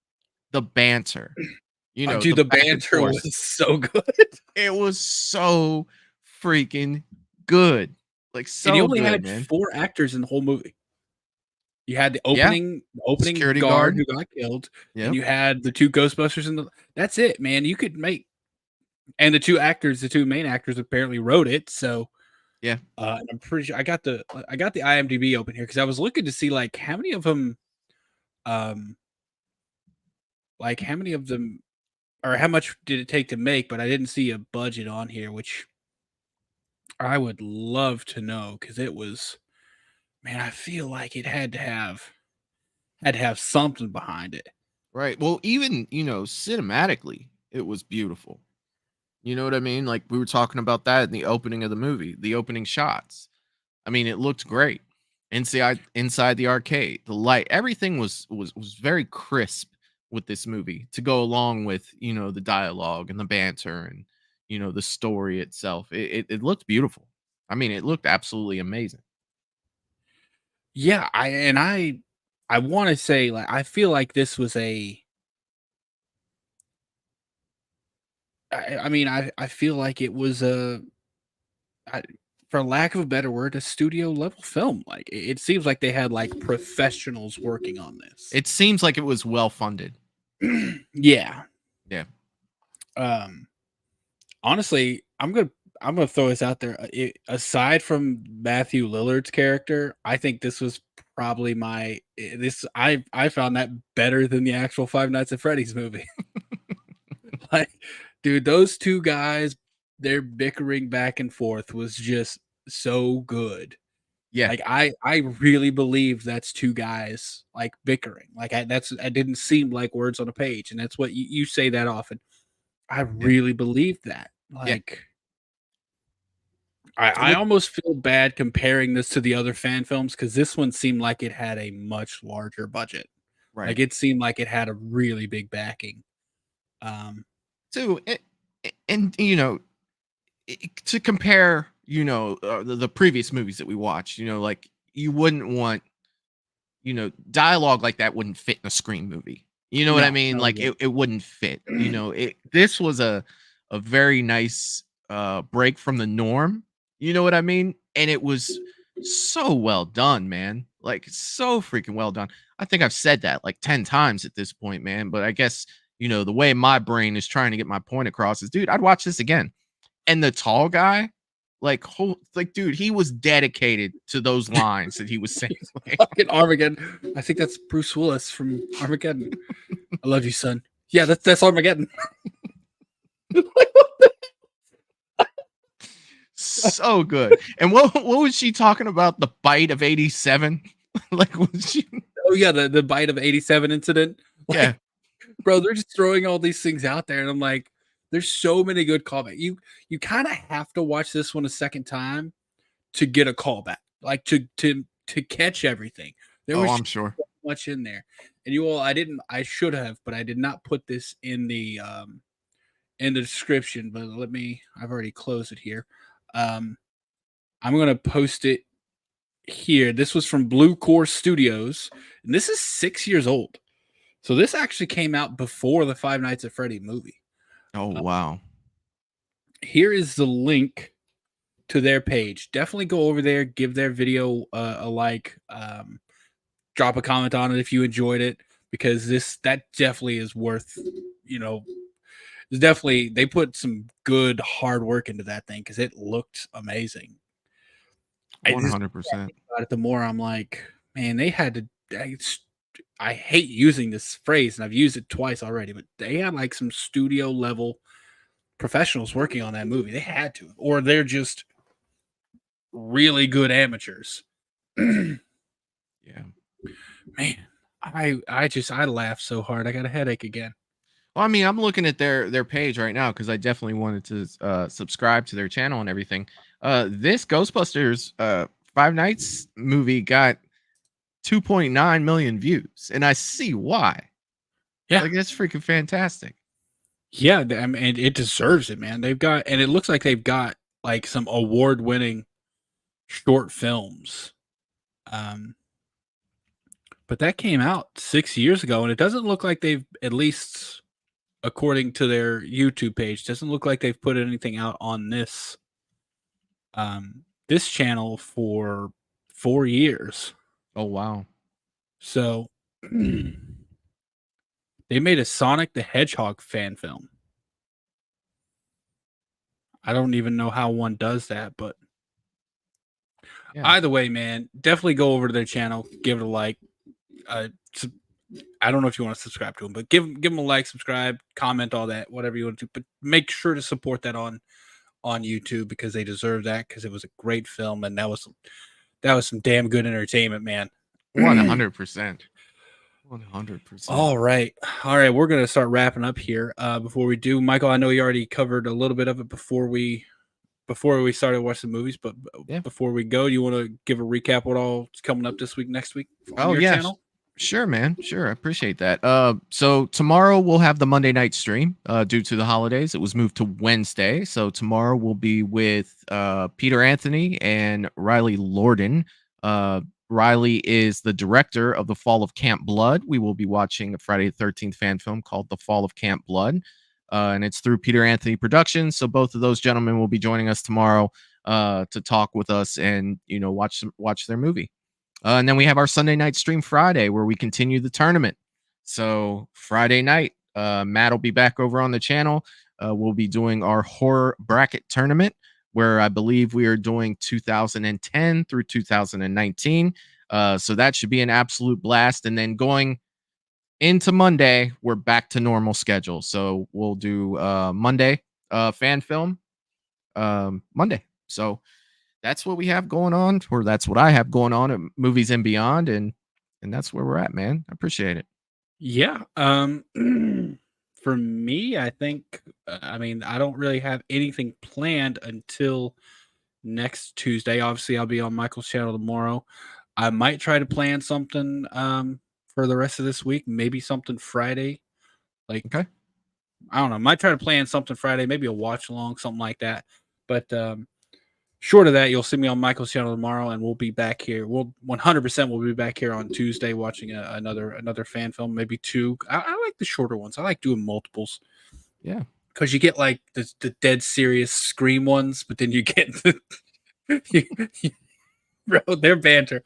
The banter, you know, dude, the banter was so good. It was so freaking good. Like so and you only good, had man. 4 actors in the whole movie. You had the opening Security guard guard who got killed, Yep. and you had the 2 Ghostbusters in that's it, man. You could make and the 2 main actors apparently wrote it, so yeah. And I'm pretty sure I got the IMDb open here because I was looking to see like how many of them or how much did it take to make, but I didn't see a budget on here, which I would love to know because it was, man, I feel like it had to have something behind it. Right. Well, even, you know, cinematically, it was beautiful. You know what I mean? Like we were talking about that in the opening of the movie, the opening shots. I mean, it looked great. Inside the arcade, the light, everything was very crisp with this movie to go along with, you know, the dialogue and the banter and, the story itself. It looked beautiful. I mean, it looked absolutely amazing. Yeah, I want to say, like, I feel like this was I feel like it was for lack of a better word, a studio level film. Like, it seems like they had like professionals working on this. It seems like it was well funded. Yeah. Yeah. Honestly, I'm gonna throw this out there. Aside from Matthew Lillard's character, I think this was probably I found that better than the actual Five Nights at Freddy's movie. Like, dude, those two guys, their bickering back and forth was just so good. Yeah. Like, I really believe that's two guys like bickering. Like, I didn't seem like words on a page, and that's what you say that often. I really believe that. Like, I almost feel bad comparing this to the other fan films because this one seemed like it had a much larger budget. Right. Like, it seemed like it had a really big backing. So, and to compare, the previous movies that we watched, like you wouldn't want, dialogue like that wouldn't fit in a Scream movie. You know what I mean? Like it wouldn't fit. This was a very nice break from the norm. You know what I mean? And it was so well done, man. Like, so freaking well done. I think I've said that like 10 times at this point, man. But I guess, the way my brain is trying to get my point across is, dude, I'd watch this again. And the tall guy, dude, he was dedicated to those lines that he was saying. Fucking Armageddon. I think that's Bruce Willis from Armageddon. I love you, son. Yeah, that's Armageddon. So good. And what was she talking about? The bite of 87? Like, was she? Oh yeah, the bite of 87 incident. Like, yeah, bro, they're just throwing all these things out there, and I'm like, there's so many good callbacks. You kind of have to watch this one a second time to get a callback, like to catch everything. There was I'm sure so much in there, and I should have, but I did not put this in the description. But I've already closed it here. I'm gonna post it here. This was from Blue Core Studios, and this is 6 years old. So this actually came out before the Five Nights at Freddy movie. Oh, wow. Here is the link to their page. Definitely go over there, give their video a like, drop a comment on it if you enjoyed it, because that definitely is worth, it's definitely, they put some good hard work into that thing because it looked amazing. 100%. The more I'm like, man, they had to. I hate using this phrase, and I've used it twice already, but they had like some studio level professionals working on that movie. They had to, or they're just really good amateurs. Yeah, man, I laughed so hard. I got a headache again. Well, I mean, I'm looking at their page right now because I definitely wanted to subscribe to their channel and everything. This Ghostbusters Five Nights movie got 2.9 million views, and I see why. Yeah, like, that's freaking fantastic. Yeah, I mean, it deserves it, man. And it looks like they've got like some award-winning short films. But that came out 6 years ago, and it doesn't look like they've, at least according to their YouTube page, doesn't look like they've put anything out on this channel for 4 years. Oh, wow. So they made a Sonic the Hedgehog fan film. I don't even know how one does that, but either way, man, definitely go over to their channel, give it a like. I don't know if you want to subscribe to them, but give them a like, subscribe, comment, all that, whatever you want to do. But make sure to support that on YouTube because they deserve that, because it was a great film, and that was some damn good entertainment, man. 100%. 100%. All right. We're gonna start wrapping up here. Before we do, Michael, I know you already covered a little bit of it before we started watching the movies, but before we go, you want to give a recap what all is coming up this week, next week on your channel? Sure, man. Sure. I appreciate that. So tomorrow we'll have the Monday night stream. Due to the holidays, it was moved to Wednesday. So tomorrow we'll be with Peter Anthony and Riley Lorden. Riley is the director of The Fall of Camp Blood. We will be watching a Friday the 13th fan film called The Fall of Camp Blood. And it's through Peter Anthony Productions. So both of those gentlemen will be joining us tomorrow to talk with us and, watch their movie. And then we have our Sunday night stream Friday where we continue the tournament. So Friday night, Matt will be back over on the channel. We'll be doing our horror bracket tournament where I believe we are doing 2010 through 2019. So that should be an absolute blast. And then going into Monday, we're back to normal schedule. So we'll do Monday fan film Monday. So that's what we have going on, or that's what I have going on at Movies and Beyond, and that's where we're at, man. I appreciate it. Yeah. For me, I think I don't really have anything planned until next Tuesday. Obviously, I'll be on Michael's channel tomorrow. I might try to plan something for the rest of this week, maybe something Friday. Like, okay. I don't know. I might try to plan something Friday, maybe a watch along, something like that. But short of that, you'll see me on Michael's channel tomorrow, and we'll be back here. We'll 100% we'll be back here on Tuesday watching another fan film, maybe two. I like the shorter ones. I like doing multiples. Yeah, because you get like the dead serious Scream ones, but then you get bro, their banter.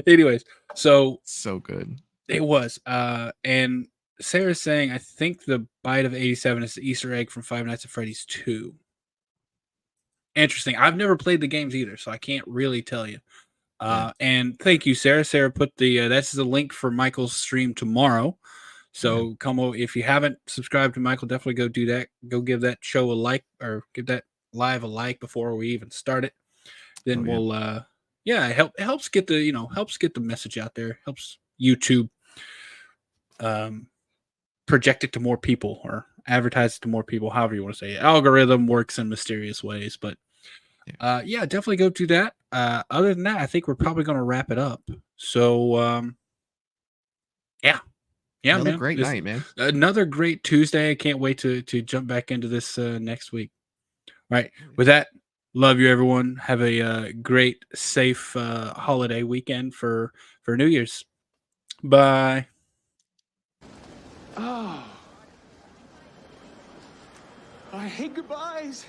Anyways, so good. It was. And Sarah's saying, I think the bite of 87 is the Easter egg from Five Nights at Freddy's 2. Interesting. I've never played the games either, so I can't really tell you. And thank you, Sarah. Sarah put that's the link for Michael's stream tomorrow. So come over. If you haven't subscribed to Michael, definitely go do that. Go give that show a like, or give that live a like before we even start it. Then we'll it helps get the message out there. Helps YouTube project it to more people or advertise it to more people, however you want to say it. Algorithm works in mysterious ways, but definitely go do that. Other than that, I think we're probably going to wrap it up. So another man, great night, man. Another great Tuesday. I can't wait to jump back into this next week. All right, with that, love you, everyone. Have a great, safe holiday weekend for New Year's. Bye. Oh. I hate goodbyes.